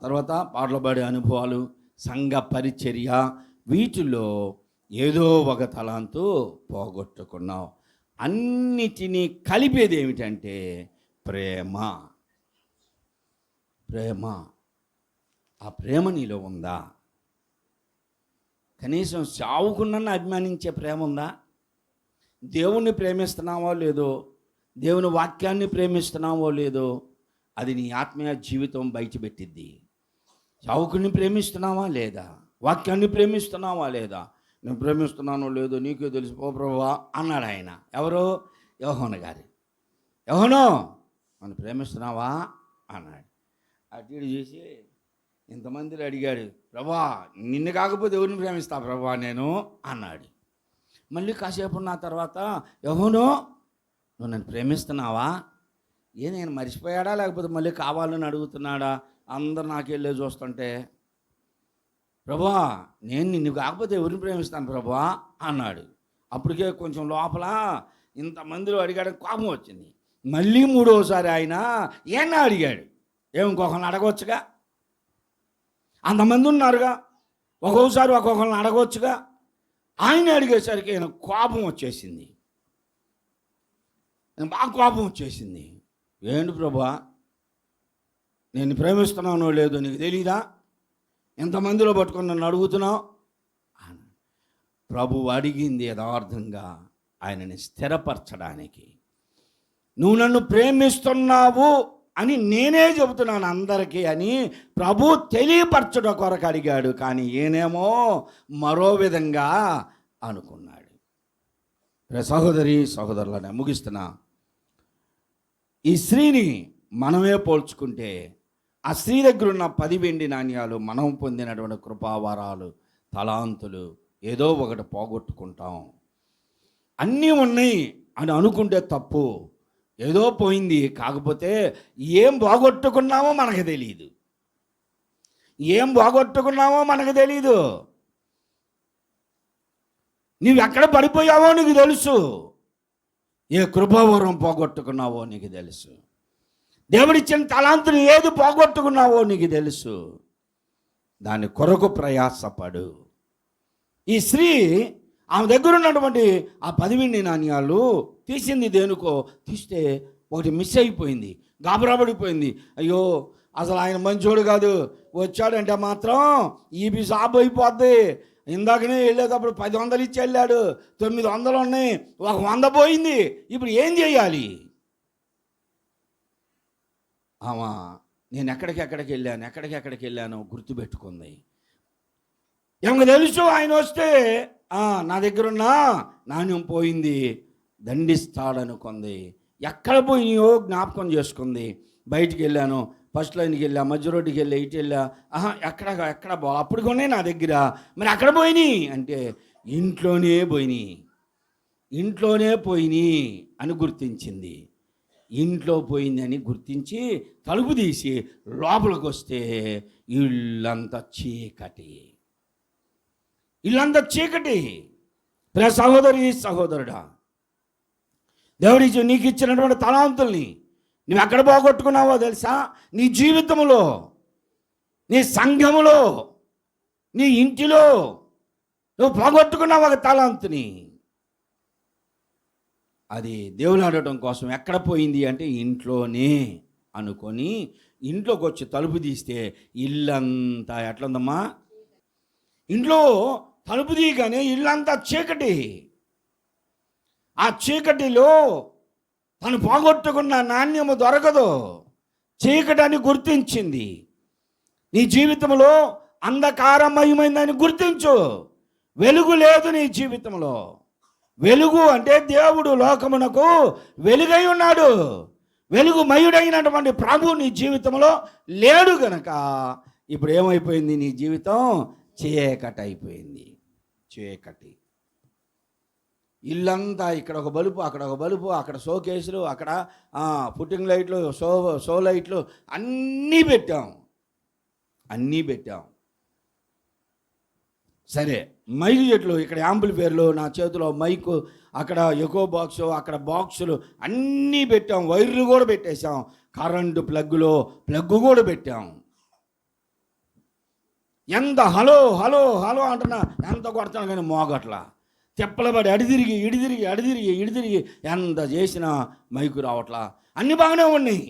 తర్వాత పాటలు పాడే అనుభవాలు, సంఘ పరిచర్య, వీటిలో ఏదో ఒక తలాంతు పోగొట్టుకున్నావు. అన్నిటినీ కలిపేది ఏమిటంటే ప్రేమ. ఆ ప్రేమ నీలో ఉందా? కనీసం చావుకున్న అభిమానించే ప్రేమ ఉందా? దేవుణ్ణి ప్రేమిస్తున్నావో లేదో, దేవుని వాక్యాన్ని ప్రేమిస్తున్నావో లేదో, అది నీ ఆత్మీయ జీవితం బయటపెట్టిద్ది. చావుకుని ప్రేమిస్తున్నావా లేదా? వాక్యాన్ని ప్రేమిస్తున్నావా లేదా? నేను ప్రేమిస్తున్నానో లేదో నీకే తెలుసు పో ప్రభువా అన్నాడు ఆయన. ఎవరు? యోహోను గారు. యోహోను, మనం ప్రేమిస్తున్నావా అన్నాడు. అటు చూసి ఇంతమందిని అడిగాడు, ప్రభువా నిన్ను కాకపోతే ఎవరిని ప్రేమిస్తా ప్రభువా నేను అన్నాడు. మళ్ళీ కాసేపు ఉన్న తర్వాత, యోహోను నువ్వు నన్ను ప్రేమిస్తున్నావా? నేను మర్చిపోయాడా లేకపోతే మళ్ళీ కావాలని అడుగుతున్నాడా? అందరు నాకెళ్ళే చూస్తుంటే, ప్రభువా నేను నిన్ను కాకపోతే ఎవరిని ప్రేమిస్తాను ప్రభువా అన్నాడు. అప్పటికే కొంచెం లోపల ఇంతమందిలో అడిగాడని కోపం వచ్చింది. మళ్ళీ మూడోసారి ఆయన ఏమన్నా అడిగాడు. ఇంకొకరిని అడగవచ్చుగా, అంతమంది ఉన్నారుగా, ఒక్కొక్కసారి ఒక్కొక్కరిని అడగవచ్చుగా. ఆయన అడిగేసరికి ఆయన కోపం వచ్చేసింది, బాగా కోపం వచ్చేసింది. ఏంటి ప్రభువా, నేను ప్రేమిస్తున్నానో లేదో నీకు తెలీదా? ఎంతమందిలో పట్టుకొని నన్ను అడుగుతున్నావు? ప్రభువు అడిగింది యథార్థంగా ఆయనని స్థిరపరచడానికి. నువ్వు నన్ను ప్రేమిస్తున్నావు అని నేనే చెబుతున్నాను అందరికీ అని ప్రభు తెలియపరచడం కొరకు అడిగాడు. కానీ ఈయనేమో మరో విధంగా అనుకున్నాడు. సహోదరి సహోదరులనే ముగిస్తున్నా. ఈ స్త్రీని మనమే పోల్చుకుంటే ఆ స్త్రీ దగ్గర ఉన్న 10 వెండి నాణ్యాలు, మనం పొందినటువంటి కృపావరాలు, తలాంతులు ఏదో ఒకటి పోగొట్టుకుంటాం. అన్నీ ఉన్నాయి అని అనుకుంటే తప్పు. ఏదో పోయింది, కాకపోతే ఏం పోగొట్టుకున్నామో మనకు తెలియదు. ఏం పోగొట్టుకున్నామో మనకు తెలీదు. నువ్వు ఎక్కడ పడిపోయావో నీకు తెలుసు. ఏ కృపావరం పోగొట్టుకున్నావో నీకు తెలుసు. దేవుడిచ్చిన తలాంతుని ఏది పోగొట్టుకున్నావో నీకు తెలుసు. దాని కొరకు ప్రయాసపడు. ఈ స్త్రీ ఆమె దగ్గర ఉన్నటువంటి ఆ 10 వెండి నాణ్యాలు తీసింది దేనికో. తీస్తే ఒకటి మిస్ అయిపోయింది, గాబరాబడిపోయింది. అయ్యో అసలు ఆయన మంచోడు కాదు, వచ్చాడంటే మాత్రం ఈ సాబ్ అయిపోద్ది. ఇందాకనే వెళ్ళేటప్పుడు 1000 ఇచ్చి వెళ్ళాడు, 900 ఉన్నాయి, 100 పోయింది. ఇప్పుడు ఏం చేయాలి? నేను ఎక్కడికి వెళ్ళానో గుర్తుపెట్టుకుంది. ఏమో తెలుసు ఆయన వస్తే నా దగ్గరున్న నాణ్యం పోయింది, దండిస్తాడనుకుంది. ఎక్కడ పోయినాయో జ్ఞాపకం చేసుకుంది. బయటికి వెళ్ళాను, ఫస్ట్ లైన్కి వెళ్ళా, మధ్య రోడ్డుకి వెళ్ళా, ఇటు వెళ్ళా, ఎక్కడ బా అప్పుడు కొనే నా దగ్గర. మరి అక్కడ పోయినాయి అంటే ఇంట్లోనే పోయినాయి అని గుర్తించింది. ఇంట్లో పోయింది అని గుర్తించి తలుపు తీసి లోపలికి వస్తే ఇల్లంతా చీకటి. సహోదరి సహోదరుడా, దేవుడి నీకు ఇచ్చినటువంటి తలాంతుల్ని నువ్వు ఎక్కడ పోగొట్టుకున్నావో తెలుసా? నీ జీవితంలో, నీ సంఘములో, నీ ఇంటిలో నువ్వు పోగొట్టుకున్నావు ఒక తలాంతుని. అది దేవుని ఆడటం కోసం ఎక్కడ పోయింది అంటే ఇంట్లోనే అనుకొని ఇంట్లోకి వచ్చి తలుపు తీస్తే ఇల్లంతా ఎట్లుందమ్మా? ఇంట్లో తలుపు తీయగానే ఇల్లంతా చీకటి. ఆ చీకటిలో తను పోగొట్టుకున్న నాణ్యము దొరకదు. చీకటని గుర్తించింది. నీ జీవితంలో అంధకారమయమైందని గుర్తించు. వెలుగు లేదు నీ జీవితంలో. వెలుగు అంటే దేవుడు లోకమునకు వెలుగై ఉన్నాడు. వెలుగుమయుడైనటువంటి ప్రభు నీ జీవితంలో లేడు గనక ఇప్పుడు ఏమైపోయింది? నీ జీవితం చీకటి. ఇల్లంతా ఇక్కడ ఒక బలుపు, అక్కడ ఒక బలుపు, అక్కడ షోకేసులు, అక్కడ పుట్టింగ్ లైట్లు, షో లైట్లు అన్నీ పెట్టాం. సరే, మైకు చెట్లు, ఇక్కడ యాంప్లిఫైర్లు, నా చేతిలో మైకు, అక్కడ ఎకో బాక్సు, అక్కడ బాక్సులు అన్నీ పెట్టాం. వైర్లు కూడా పెట్టేశాం. కరెంటు ప్లగ్ కూడా పెట్టాం. ఎంత హలో హలో హలో అంటున్నా, ఎంత కొడతాను కానీ మోగట్లా. తెప్పలబడి అడిదిరిగి ఇడిదిరిగి ఎంత చేసినా మైకు రావట్లా. అన్నీ బాగానే ఉన్నాయి.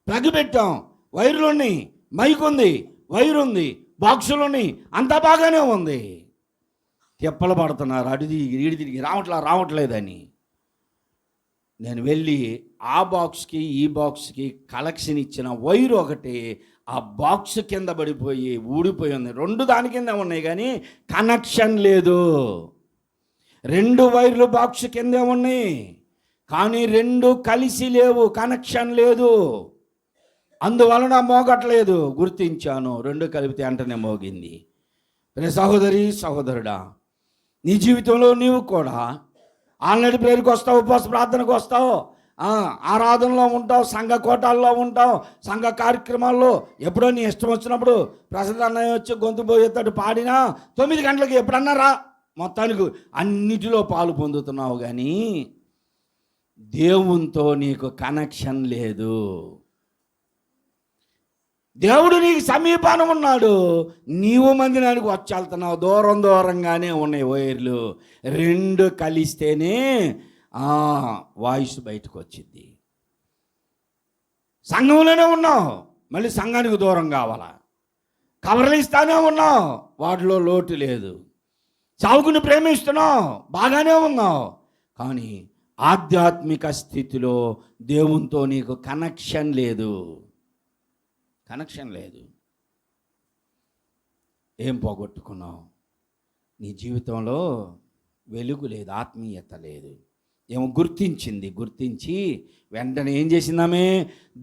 ప్లగ్ పెట్టాం, వైర్లు ఉన్నాయి, మైకు ఉంది, వైరు ఉంది, బాక్సులు ఉన్నాయి, అంతా బాగానే ఉంది. తెప్పలు పడుతున్నారు, ఇడిదిరిగి రావట్లేదని. నేను వెళ్ళి ఆ బాక్స్కి ఈ బాక్స్కి కలెక్షన్ ఇచ్చిన వైరు ఒకటి ఆ బాక్స్ కింద పడిపోయి ఊడిపోయి ఉంది. 2 దాని కింద ఉన్నాయి కానీ కనెక్షన్ లేదు. 2 వైర్లు బాక్స్ కిందే ఉన్నాయి కానీ 2 కలిసి లేవు, కనెక్షన్ లేదు. అందువలన మోగట్లేదు. గుర్తించాను, 2 కలిపితే వెంటనే మోగింది. సహోదరి సహోదరుడా, నీ జీవితంలో నీవు కూడా ఆల్రెడీ ప్రేయర్కి వస్తావు, ఉపవాస ప్రార్థనకు వస్తావు, ఆరాధనలో ఉంటావు, సంఘ కోటాల్లో ఉంటావు, సంఘ కార్యక్రమాల్లో ఎప్పుడో నీ ఇష్టం వచ్చినప్పుడు ప్రసాద్ అన్నయ్య వచ్చి గొంతు పోయేటట్టు పాడినా 9 గంటలకి ఎప్పుడన్నా రా, మొత్తానికి అన్నిటిలో పాలు పొందుతున్నావు. కానీ దేవునితో నీకు కనెక్షన్ లేదు. దేవుడు నీకు సమీపాన ఉన్నాడు, నీవు మందిరానికి వచ్చి వెళ్తున్నావు. దూరంగానే ఉన్నాయి వైర్లు, 2 కలిస్తేనే వాయిస్ బయటకు వచ్చింది. సంఘంలోనే ఉన్నావు, మళ్ళీ సంఘానికి దూరం కావాలా. కవర్లు ఇస్తానే ఉన్నావు, వాటిలో లోటు లేదు. సావుకుని ప్రేమిస్తున్నావు, బాగానే ఉన్నావు. కానీ ఆధ్యాత్మిక స్థితిలో దేవునితో నీకు కనెక్షన్ లేదు. ఏం పోగొట్టుకున్నావు? నీ జీవితంలో వెలుగు లేదు, ఆత్మీయత లేదు. ఏమో గుర్తించి వెంటనే ఏం చేసిందామే?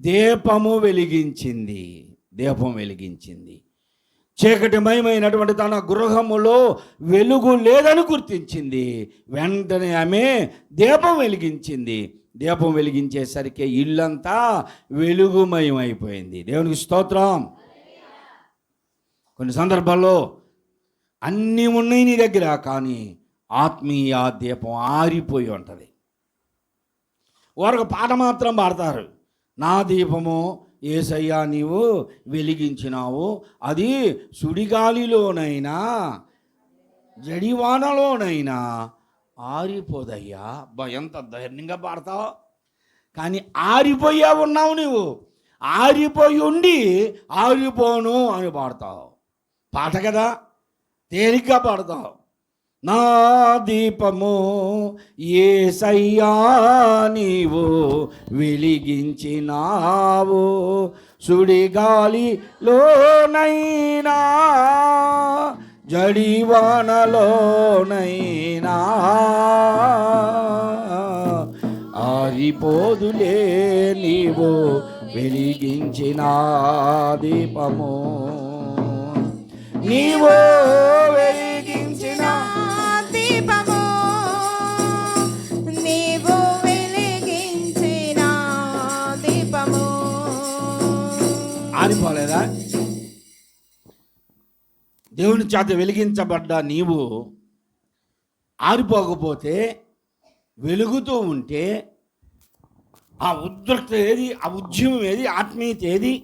దీపం వెలిగించింది. చీకటిమయమైనటువంటి తన గృహములో వెలుగు లేదని గుర్తించింది. వెంటనే ఆమె దీపం వెలిగించింది. దీపం వెలిగించేసరికి ఇల్లంతా వెలుగుమయం అయిపోయింది. దేవునికి స్తోత్రం. కొన్ని సందర్భాల్లో అన్నీ ఉన్నాయి నీ దగ్గర, కానీ ఆత్మీయ దీపం ఆరిపోయి ఉంటుంది. వారు పాట మాత్రం పాడతారు, నా దీపము యేసయ్యా నీవు వెలిగించినావు, అది సుడిగాలిలోనైనా జడివానలోనైనా ఆరిపోదయ్యా. ఎంత ధైర్యంగా పాడతావు, కానీ ఆరిపోయా ఉన్నావు నువ్వు. ఆరిపోయి ఉండి ఆరిపోను అని పాడతావు. పాట కదా, తేలిగ్గా పాడతావు. నా దీపము యేసయ్యా నీవు వెలిగించినావు, సుడిగాలిలోనైనా జడివానలోనైనా ఆరిపోదులే నీవు వెలిగించిన దీపము. నీవు వెలిగించిన దీపము, నీవు వెలిగించిన దీపము. ఆరిపోలేదా? దేవుని చేత వెలిగించబడ్డ నీవు ఆరిపోకపోతే, వెలుగుతూ ఉంటే ఆ ఉద్రిక్త ఏది, ఆ ఉద్యమం ఏది, ఆత్మీయత ఏది?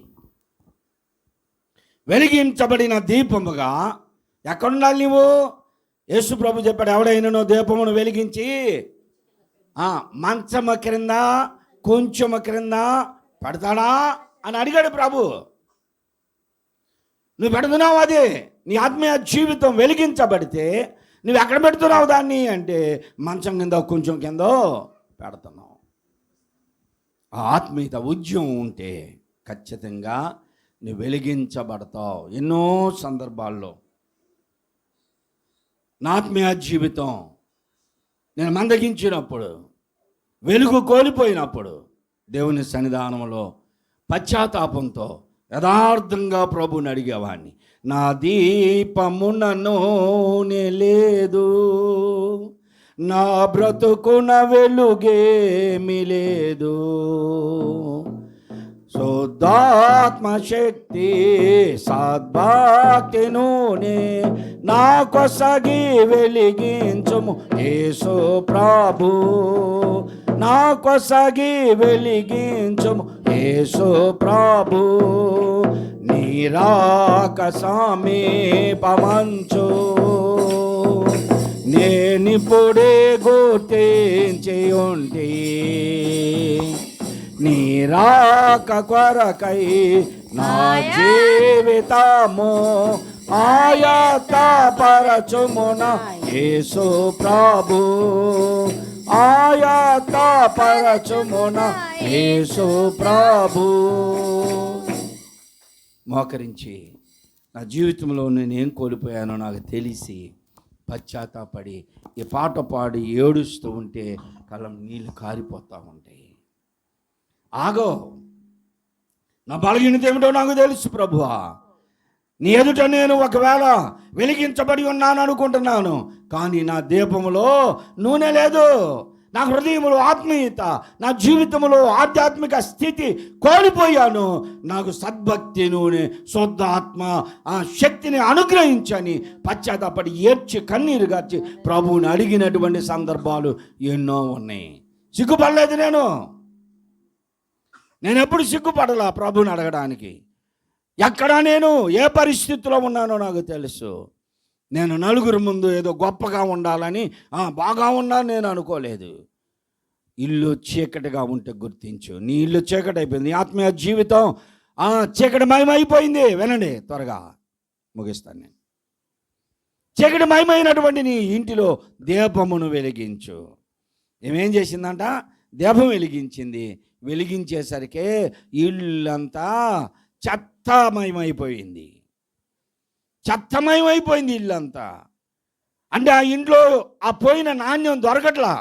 వెలిగించబడిన దీపముగా ఎక్కడుండాలి నువ్వు? యేసు ప్రభు చెప్పాడు, ఎవడైనానో దీపమును వెలిగించి మంచము క్రింద కొంచెము క్రింద పెడతాడా అని అడిగాడు ప్రభు. నువ్వు పెడుతున్నావు, అది నీ ఆత్మీయ జీవితం వెలిగించబడితే నువ్వు ఎక్కడ పెడుతున్నావు దాన్ని అంటే, మంచం కింద కొంచెం కింద పెడుతున్నావు. ఆ ఆత్మీయత ఉద్యమం ఉంటే ఖచ్చితంగా నువ్వు వెలిగించబడతావు. ఎన్నో సందర్భాల్లో నా ఆత్మీయ జీవితం నేను మందగించినప్పుడు, వెలుగు కోల్పోయినప్పుడు దేవుని సన్నిధానంలో పశ్చాత్తాపంతో యథార్థంగా ప్రభుని అడిగేవాడిని. నా దీపమునను లేదు, నా బ్రతుకున వెలుగేమి లేదు, శుద్ధాత్మ శక్తి సద్భక్తి నూనె నా కొసగి వెలిగించుము యేసు ప్రభు, నా కొసగి వెలిగించుము యేసు ప్రభు. నీరాక సమీపమంచు నేనిప్పుడే గుర్తించి ఉంటి, నీరాక కొరకై నా జీవితము ఆయత పరచుమున యేసు ప్రభు, ఆయత పరచుమున యేసు ప్రభు. మోకరించి నా జీవితంలో నేనేం కోల్పోయానో నాకు తెలిసి పశ్చాత్తాపడి ఈ పాట పాడి ఏడుస్తూ ఉంటే కళ్ళం నీళ్ళు కారిపోతూ ఉంటాయి. ఆగో, నా బలహీనత ఏమిటో నాకు తెలుసు ప్రభువా. నీ ఎదుట నేను ఒకవేళ వెలిగించబడి ఉన్నాను అనుకుంటున్నాను, కానీ నా దీపములో నూనె లేదు, నా హృదయంలో ఆత్మీయత, నా జీవితంలో ఆధ్యాత్మిక స్థితి కోల్పోయాను. నాకు సద్భక్తి నూనె, శుద్ధ ఆత్మ, ఆ శక్తిని అనుగ్రహించని పశ్చాత్తాపడి ఏడ్చి కన్నీరు గార్చి ప్రభువుని అడిగినటువంటి సందర్భాలు ఎన్నో ఉన్నాయి. సిగ్గుపడలేదు నేను ఎప్పుడు సిగ్గుపడలా ప్రభువుని అడగడానికి. ఎక్కడ నేను ఏ పరిస్థితిలో ఉన్నానో నాకు తెలుసు. నేను నలుగురు ముందు ఏదో గొప్పగా ఉండాలని బాగా ఉన్నాను నేను అనుకోలేదు. ఇల్లు చీకటిగా ఉంటే గుర్తించు, నీ ఇల్లు చీకటి అయిపోయింది. నీ ఆత్మీయ జీవితం చీకటిమయమైపోయింది. వినండి, త్వరగా ముగిస్తాను నేను. చీకటిమయమైనటువంటి నీ ఇంటిలో దీపమును వెలిగించు. ఏమేం చేసిందంట? దీపం వెలిగించింది. వెలిగించేసరికి ఇల్లంతా చెత్తమయమైపోయింది. చెత్తమయమైపోయింది ఇల్లంతా. అంటే ఆ ఇంట్లో ఆ పోయిన నాణ్యం దొరకట్లా,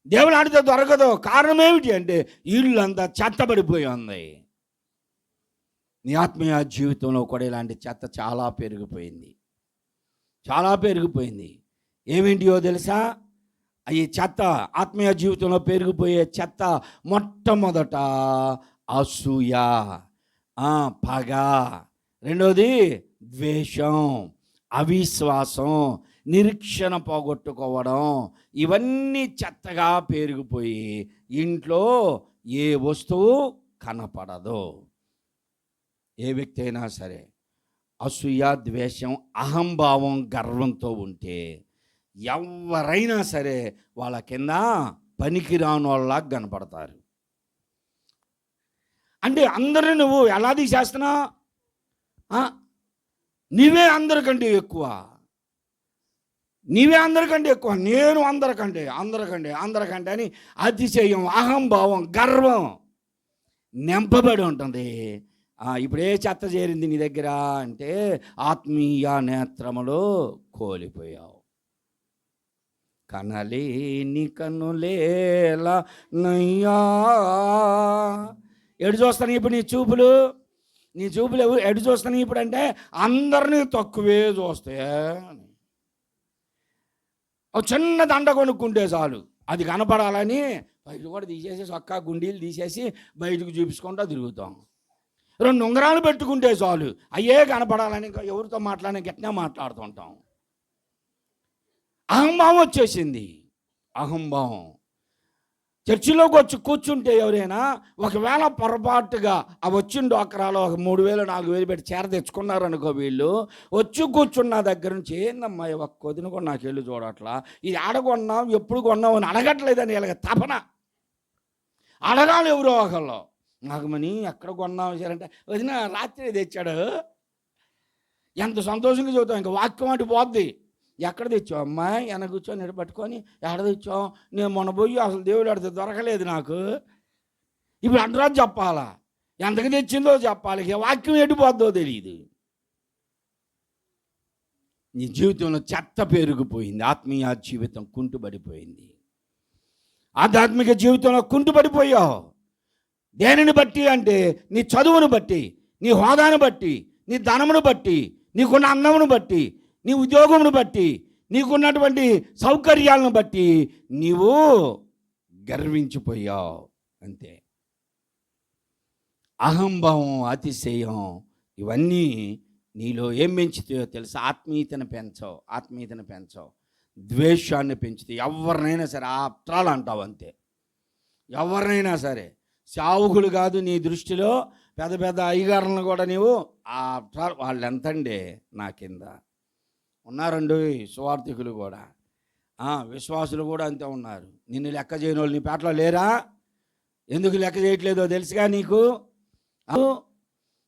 దేవుని ఆడితే దొరకదు. కారణం ఏమిటి అంటే ఇల్లంతా చెత్తబడిపోయి ఉంది. నీ ఆత్మీయ జీవితంలో కూడా ఇలాంటి చెత్త చాలా పెరిగిపోయింది. ఏమిటియో తెలుసా? ఈ చెత్త, ఆత్మీయ జీవితంలో పెరిగిపోయే చెత్త మొట్టమొదట అసూయ, పగ, రెండోది ద్వేషం, అవిశ్వాసం, నిరీక్షణ పోగొట్టుకోవడం. ఇవన్నీ చెత్తగా పెరిగిపోయి ఇంట్లో ఏ వస్తువు కనపడదు. ఏ వ్యక్తి అయినా సరే అసూయ, ద్వేషం, అహంభావం, గర్వంతో ఉంటే ఎవరైనా సరే వాళ్ళ కింద పనికిరాని వాళ్ళలాగా కనపడతారు. అంటే అందరూ నువ్వు ఎలా తీసేస్తున్నావు? నీవే అందరికంటే ఎక్కువ, నేను అందరికంటే అని అతిశయం, అహంభావం, గర్వం నింపబడి ఉంటుంది. ఇప్పుడు ఏ చెత్త చేరింది నీ దగ్గర అంటే ఆత్మీయ నేత్రములో కోల్పోయావు. కనలేని కనులేలా నయ్యా. ఎడు చూస్తాను ఇప్పుడు నీ చూపులు ఎడు చూస్తాను ఇప్పుడు అంటే అందరినీ తక్కువే చూస్తాయి. ఒక చిన్న దండ కొనుక్కుంటే చాలు, అది కనపడాలని బయట కూడా తీసేసి చొక్కా గుండీలు తీసేసి బయటకు చూపించుకుంటూ తిరుగుతాం. 2 ఉంగరాలు పెట్టుకుంటే చాలు, అయ్యే కనపడాలని ఇంకా ఎవరితో మాట్లాడినా గట్టిగా మాట్లాడుతుంటాం. అహంభావం వచ్చేసింది. అహంభావం. చర్చిలోకి వచ్చి కూర్చుంటే ఎవరైనా ఒకవేళ పొరపాటుగా ఆ వచ్చిన డోకరాలో ఒక 3,000 4,000 పెట్టి చీర తెచ్చుకున్నారనుకో, వీళ్ళు వచ్చి కూర్చున్న దగ్గర నుంచి ఏందమ్మా ఒక కొద్దిన కూడా నాకు వెళ్ళి చూడట్లా, ఇది ఆడకొన్నాం ఎప్పుడు కొన్నావు అని అడగట్లేదని వీళ్ళకి తపన. అడగాలి ఎవరో ఒకళ్ళు. నాకు మని ఎక్కడ కొన్నావు అంటే వదిన రాత్రి తెచ్చాడు. ఎంత సంతోషంగా చెబుతాం, ఇంకా వాక్యం అటు పోద్ది. ఎక్కడ తెచ్చావు అమ్మాయి? వెనక కూర్చొని ఎడ పట్టుకొని ఎక్కడ తెచ్చావు? నేను మొన్న పోయి అసలు దేవుడు అడితే దొరకలేదు నాకు. ఇప్పుడు అడ్రస్ చెప్పాలా, ఎంతకు తెచ్చిందో చెప్పాలి, వాక్యం ఎడిపోద్దో తెలియదు. నీ జీవితంలో చెత్త పెరిగిపోయింది. ఆత్మీయ జీవితం కుంటుపడిపోయింది. ఆధ్యాత్మిక జీవితంలో కుంటుపడిపోయావు. దేనిని బట్టి అంటే నీ చదువును బట్టి, నీ హోదాను బట్టి, నీ ధనమును బట్టి, నీకున్న అన్నమును బట్టి, నీ ఉద్యోగమును బట్టి, నీకున్నటువంటి సౌకర్యాలను బట్టి నీవు గర్వించిపోయావు. అంతే. అహంభావం, అతిశయం ఇవన్నీ నీలో ఏం పెంచుతాయో తెలుసా? ఆత్మీయతను పెంచవు, ద్వేషాన్ని పెంచుతాయి. ఎవరినైనా సరే ఆప్త్రాలు అంటావు అంతే. ఎవరినైనా సరే సావుకులు కాదు నీ దృష్టిలో, పెద్ద పెద్ద అయ్యగారులను కూడా నీవు ఆప్త్రాలు. వాళ్ళు ఎంతండి నా కింద ఉన్నారండి. సువార్థికులు కూడా, విశ్వాసులు కూడా అంతే ఉన్నారు. నిన్ను లెక్క చేయని వాళ్ళు నీ పేటలో లేరా? ఎందుకు లెక్క చేయట్లేదో తెలుసుగా నీకు.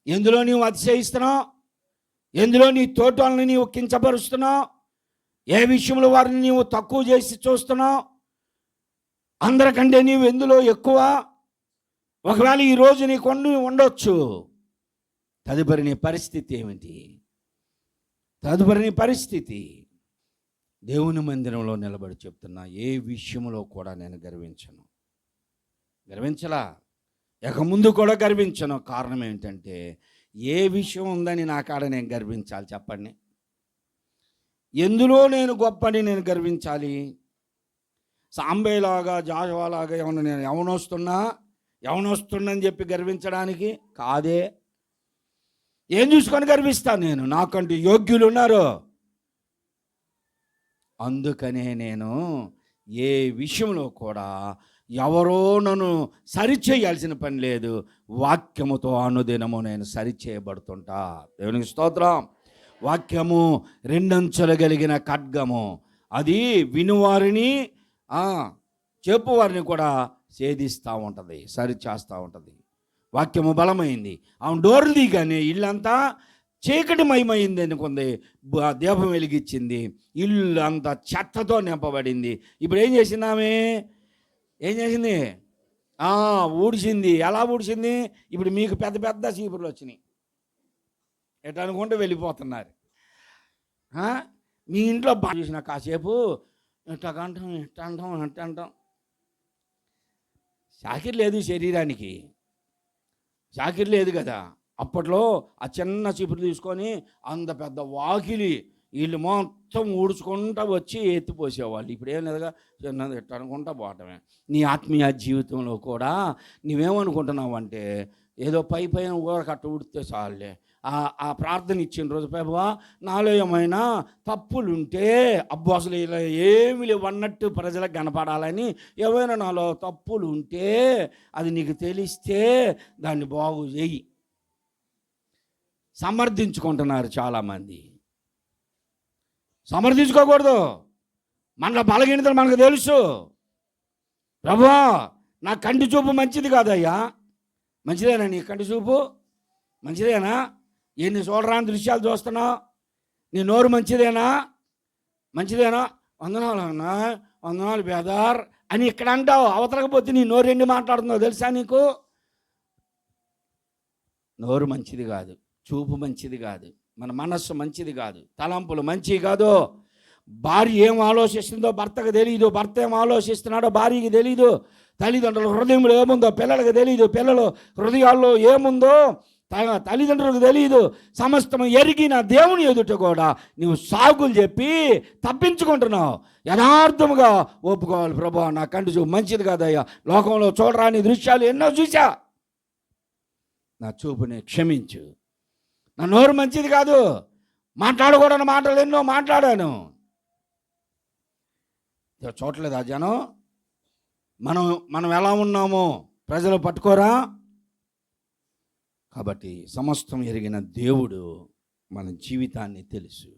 ఎందులో నీవు అతిశయిస్తున్నావు, ఎందులో నీ తోటల్ని నీవు కించపరుస్తున్నావు, ఏ విషయంలో వారిని నీవు తక్కువ చేసి చూస్తున్నావు, అందరికంటే నీవు ఎందులో ఎక్కువ. ఒకవేళ ఈరోజు నీకు ఉండొచ్చు, తదుపరి నీ పరిస్థితి ఏమిటి? దేవుని మందిరంలో నిలబడి చెప్తున్నా, ఏ విషయంలో కూడా నేను గర్వించలా, ఇక ముందు కూడా గర్వించను. కారణం ఏంటంటే ఏ విషయం ఉందని నా కాడ నేను గర్వించాలి చెప్పండి? ఎందులో నేను గొప్పని నేను గర్వించాలి? సాంబేలాగా జాషువాలాగా ఏమన్నా నేను ఎవనొస్తున్నా అని చెప్పి గర్వించడానికి కాదే. ఏం చూసుకొని గర్విస్తాను నేను? నాకంటూ యోగ్యులు ఉన్నారు. అందుకనే నేను ఏ విషయంలో కూడా ఎవరో నన్ను సరిచేయాల్సిన పని లేదు. వాక్యముతో అనుదినము నేను సరిచేయబడుతుంటా. దేవునికి స్తోత్రం. వాక్యము రెండంచులు కలిగిన ఖడ్గము, అది వినువారిని చెప్పువారిని కూడా ఛేదిస్తూ ఉంటుంది, సరిచేస్తూ ఉంటుంది. వాక్యము బలమైంది. ఆమె డోర్లు దిగానే ఇల్లంతా చీకటి మయమైంది అనుకుంది. దీపం వెలిగించింది, ఇల్లు అంతా చెత్తతో నింపబడింది. ఇప్పుడు ఏం చేసింది ఆమె? ఏం చేసింది? ఊడిసింది. ఎలా ఊడిసింది? ఇప్పుడు మీకు పెద్ద పెద్ద చీపుర్లు వచ్చినాయి, ఎట్లా అనుకుంటూ వెళ్ళిపోతున్నారు. మీ ఇంట్లో బాగా చూసిన కాసేపు ఎట్లా అంటాం. షాకిర్ లేదు శరీరానికి, షాకిర్ లేదు కదా. అప్పట్లో ఆ చిన్న చీపురు తీసుకొని అంత పెద్ద వాకిలి వీళ్ళు మొత్తం ఊడ్చుకుంటా వచ్చి ఎత్తిపోసేవాళ్ళు. ఇప్పుడు ఏం లేదుగా, చిన్నది ఎట్లా అనుకుంటా పోవటమే. నీ ఆత్మీయ జీవితంలో కూడా నువ్వేమనుకుంటున్నావు అంటే ఏదో పైన ఊరకట్ట ఉడితే చాలులే. ఆ ప్రార్థన ఇచ్చిన రోజు, ప్రభువా నాలో ఏమైనా తప్పులుంటే, అబ్బో అసలు ఇలా ఏమి లేవన్నట్టు ప్రజలకు కనపడాలని, ఏమైనా నాలో తప్పులు ఉంటే అది నీకు తెలిస్తే దాన్ని బాగు చేయి. సమర్థించుకుంటున్నారు చాలామంది. సమర్థించుకోకూడదు. మనలో బలహీనతలు మనకు తెలుసు. ప్రభువా నా కంటి చూపు మంచిది కాదయ్యా. మంచిదేనా నీ కంటి చూపు? మంచిదేనా? ఎన్ని చూడరాని దృశ్యాలు చూస్తున్నావు? నీ నోరు మంచిదేనా? వందనాలు అన్నా, వందనాలు బేదార్ అని ఇక్కడ అంటావు. అవతలకపోతే నీ నోరు ఎన్ని మాట్లాడుతున్నావు తెలుసా నీకు? నోరు మంచిది కాదు, చూపు మంచిది కాదు, మన మనస్సు మంచిది కాదు, తలంపులు మంచివి కాదు. భార్య ఏం ఆలోచిస్తుందో భర్తకు తెలియదు, భర్త ఏం ఆలోచిస్తున్నాడో భార్యకి తెలియదు, తల్లిదండ్రుల హృదయంలో ఏముందో పిల్లలకు తెలియదు, పిల్లలు హృదయాల్లో ఏముందో తల్లిదండ్రులకు తెలియదు. సమస్తము ఎరిగిన దేవుని ఎదుట కూడా నువ్వు సాగులు చెప్పి తప్పించుకుంటున్నావు. యథార్థముగా ఒప్పుకోవాలి, ప్రభువా నా కంటి చూపు మంచిది కాదయ్యా, లోకంలో చూడరాని దృశ్యాలు ఎన్నో చూసా, నా చూపుని క్షమించు. నా నోరు మంచిది కాదు, మాట్లాడకూడని మాటలు ఎన్నో మాట్లాడాను. చూడలేదా జనం? మనం ఎలా ఉన్నామో ప్రజలు పట్టుకోరా? కాబట్టి సమస్తం ఎరిగిన దేవుడు మన జీవితాన్ని తెలుసు.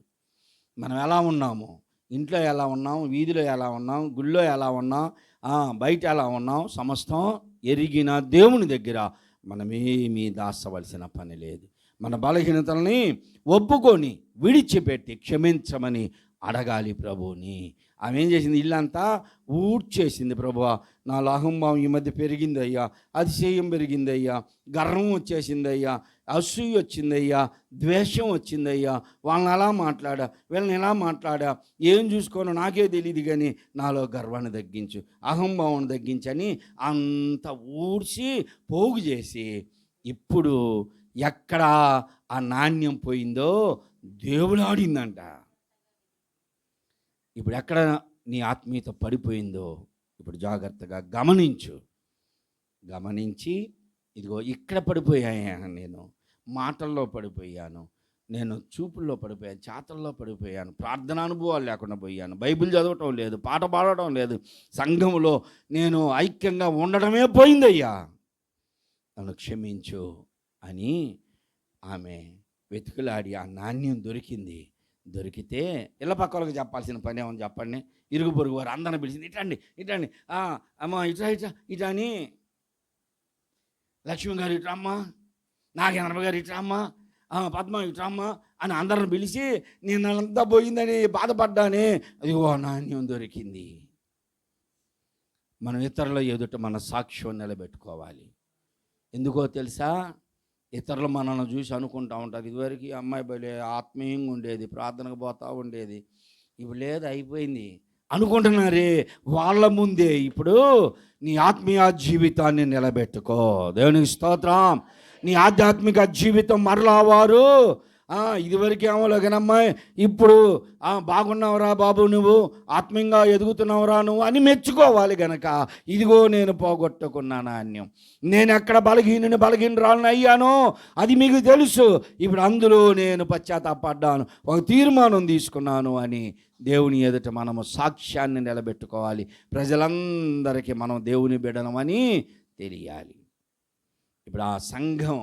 మనం ఎలా ఉన్నాము, ఇంట్లో ఎలా ఉన్నాం, వీధిలో ఎలా ఉన్నాం, గుళ్ళో ఎలా ఉన్నాం, బయట ఎలా ఉన్నాం, సమస్తం ఎరిగిన దేవుని దగ్గర మనమేమీ దాచవలసిన పని లేదు. మన బలహీనతల్ని ఒప్పుకొని విడిచిపెట్టి క్షమించమని అడగాలి ప్రభువుని. ఆమె ఏం చేసింది? ఇల్లంతా ఊడ్చేసింది. ప్రభువా నా అహంభావం ఈ మధ్య పెరిగిందయ్యా, అతిశయం పెరిగిందయ్యా, గర్వం వచ్చేసిందయ్యా, అసూయ వచ్చిందయ్యా, ద్వేషం వచ్చిందయ్యా, వాళ్ళని అలా మాట్లాడా, వీళ్ళని ఎలా మాట్లాడా, ఏం చూసుకోనో నాకే తెలియదు, కానీ నాలో గర్వాన్ని తగ్గించు, అహంభావాన్ని తగ్గించని అంత ఊడ్చి పోగు చేసి, ఇప్పుడు ఎక్కడ ఆ నాణ్యం పోయిందో దేవుడు ఆడిందంట. ఇప్పుడు ఎక్కడ నీ ఆత్మీయత పడిపోయిందో ఇప్పుడు జాగ్రత్తగా గమనించి ఇదిగో ఇక్కడ పడిపోయాను, నేను మాటల్లో పడిపోయాను, నేను చూపుల్లో పడిపోయాను, చేతల్లో పడిపోయాను, ప్రార్థన అనుభవాలు లేకుండా పోయాను, బైబిల్ చదవటం లేదు, పాట పాడటం లేదు, సంఘంలో నేను ఐక్యంగా ఉండడమే పోయిందయ్యా, నన్ను క్షమించు అని ఆమె వెతుకులాడి ఆ నాణ్యం దొరికితే ఇళ్ళ పక్కలకు చెప్పాల్సిన పని ఏమని చెప్పండి. ఇరుగు పొరుగు వారు అందరిని పిలిచింది, ఇటండి అమ్మ ఇట్లా అని, లక్ష్మి గారు ఇట్లా అమ్మ, నాగేంద్రమ్మ గారు ఇట్లా అమ్మ, పద్మ ఇట్లా అమ్మ అని అందరిని పిలిచి నేను అంతా పోయిందని బాధపడ్డానే, అదిగో నాణ్యం దొరికింది. మనం ఇతరుల ఎదుట మన సాక్ష్యం నిలబెట్టుకోవాలి. ఎందుకో తెలుసా? ఇతరులు మనల్ని చూసి అనుకుంటా ఉంటారు, ఇదివరకు అమ్మాయి బలి ఆత్మీయంగా ఉండేది, ప్రార్థనకు పోతూ ఉండేది, ఇప్పుడు లేదు అయిపోయింది అనుకుంటున్నారే. వాళ్ళ ముందే ఇప్పుడు నీ ఆత్మీయ జీవితాన్ని నిలబెట్టుకో. దేవునికి స్తోత్రం. నీ ఆధ్యాత్మిక జీవితం మరలా వారు ఇదివరకు ఏమోలేగనమ్మా, ఇప్పుడు బాగున్నావురా బాబు, నువ్వు ఆత్మీయంగా ఎదుగుతున్నావురా నువ్వు అని మెచ్చుకోవాలి గనక, ఇదిగో నేను పోగొట్టుకున్న నాణ్యం, నేను ఎక్కడ బలహీనరాలను అయ్యానో అది మీకు తెలుసు, ఇప్పుడు అందులో నేను పశ్చాత్తాపడ్డాను, ఒక తీర్మానం తీసుకున్నాను అని దేవుని ఎదుట మనము సాక్ష్యాన్ని నిలబెట్టుకోవాలి. ప్రజలందరికీ మనం దేవుని బిడ్డలమని తెలియాలి. ఇప్పుడు ఆ సంఘం,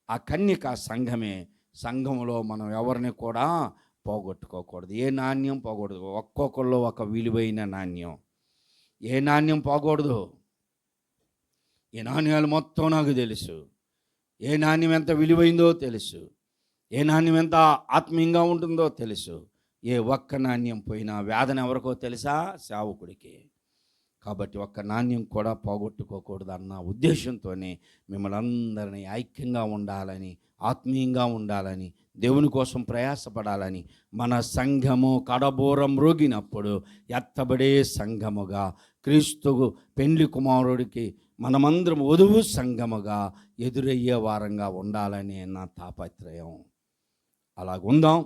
ఆ కన్యక సంఘమే, సంఘంలో మనం ఎవరిని కూడా పోగొట్టుకోకూడదు. ఏ నాణ్యం పోకూడదు. ఒక్కొక్కళ్ళు ఒక విలువైన నాణ్యం. ఏ నాణ్యం పోకూడదు. ఈ నాణ్యాలు మొత్తం నాకు తెలుసు. ఏ నాణ్యం ఎంత విలువైందో తెలుసు. ఏ నాణ్యం ఎంత ఆత్మీయంగా ఉంటుందో తెలుసు. ఏ ఒక్క నాణ్యం పోయినా వేదన ఎవరికో తెలుసా? సేవకుడికి. కాబట్టి ఒక్క నాణ్యం కూడా పోగొట్టుకోకూడదు అన్న ఉద్దేశంతోనే మిమ్మల్ని అందరినీ ఐక్యంగా ఉండాలని, ఆత్మీయంగా ఉండాలని, దేవుని కోసం ప్రయాసపడాలని, మన సంఘము కడబోరం రోగినప్పుడు ఎత్తబడే సంఘముగా, క్రీస్తుకు పెండ్లి కుమారుడికి మనమందరం వధువు సంఘముగా ఎదురయ్యే వారంగా ఉండాలని నా తాపత్రయం. అలాగుందాం.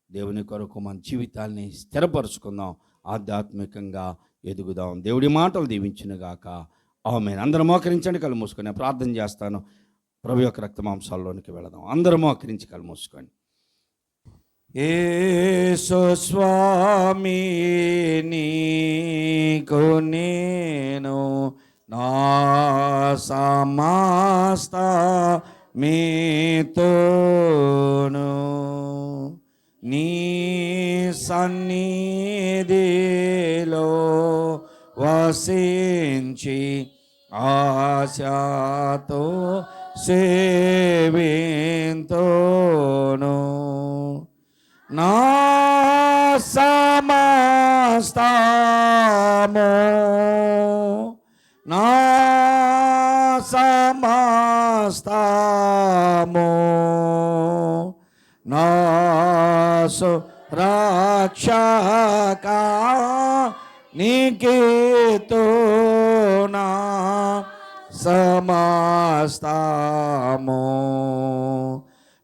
దేవుని కొరకు మన జీవితాల్ని స్థిరపరుచుకుందాం, ఆధ్యాత్మికంగా ఎదుగుదాం. దేవుడి మాటలు దీవించునుగాక. ఆమేన్. అందరూ మోకరించండి, కళ్ళు మూసుకొని ప్రార్థన చేస్తాను. ప్రభు యొక్క రక్తమాంసాల్లోనికి వెళదాం. అందరూ మోకరించి కళ్ళు మూసుకొని. యేసు స్వామి నీకు నేను నా సమస్త మీతోను నీ సన్నిధిలో వసించి ఆశతో సేవింతును. నా సమస్తము నా సమస్తము నాసు రక్షక నీకేతోనా సమస్తము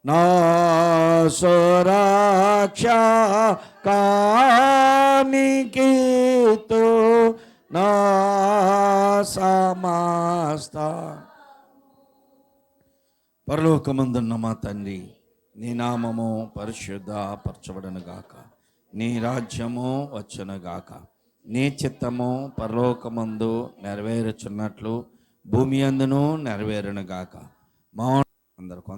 నాసు రక్షక నీకేతోనా సమస్త. పరలోకమందున్న మా తండ్రి, నీ నామము పరిశుద్ధపరచబడునుగాక, నీ రాజ్యము వచ్చునుగాక, నీ చిత్తము పరలోకమందు నెరవేరుచున్నట్లు భూమి అందును నెరవేరునుగాక. మా అందరికీ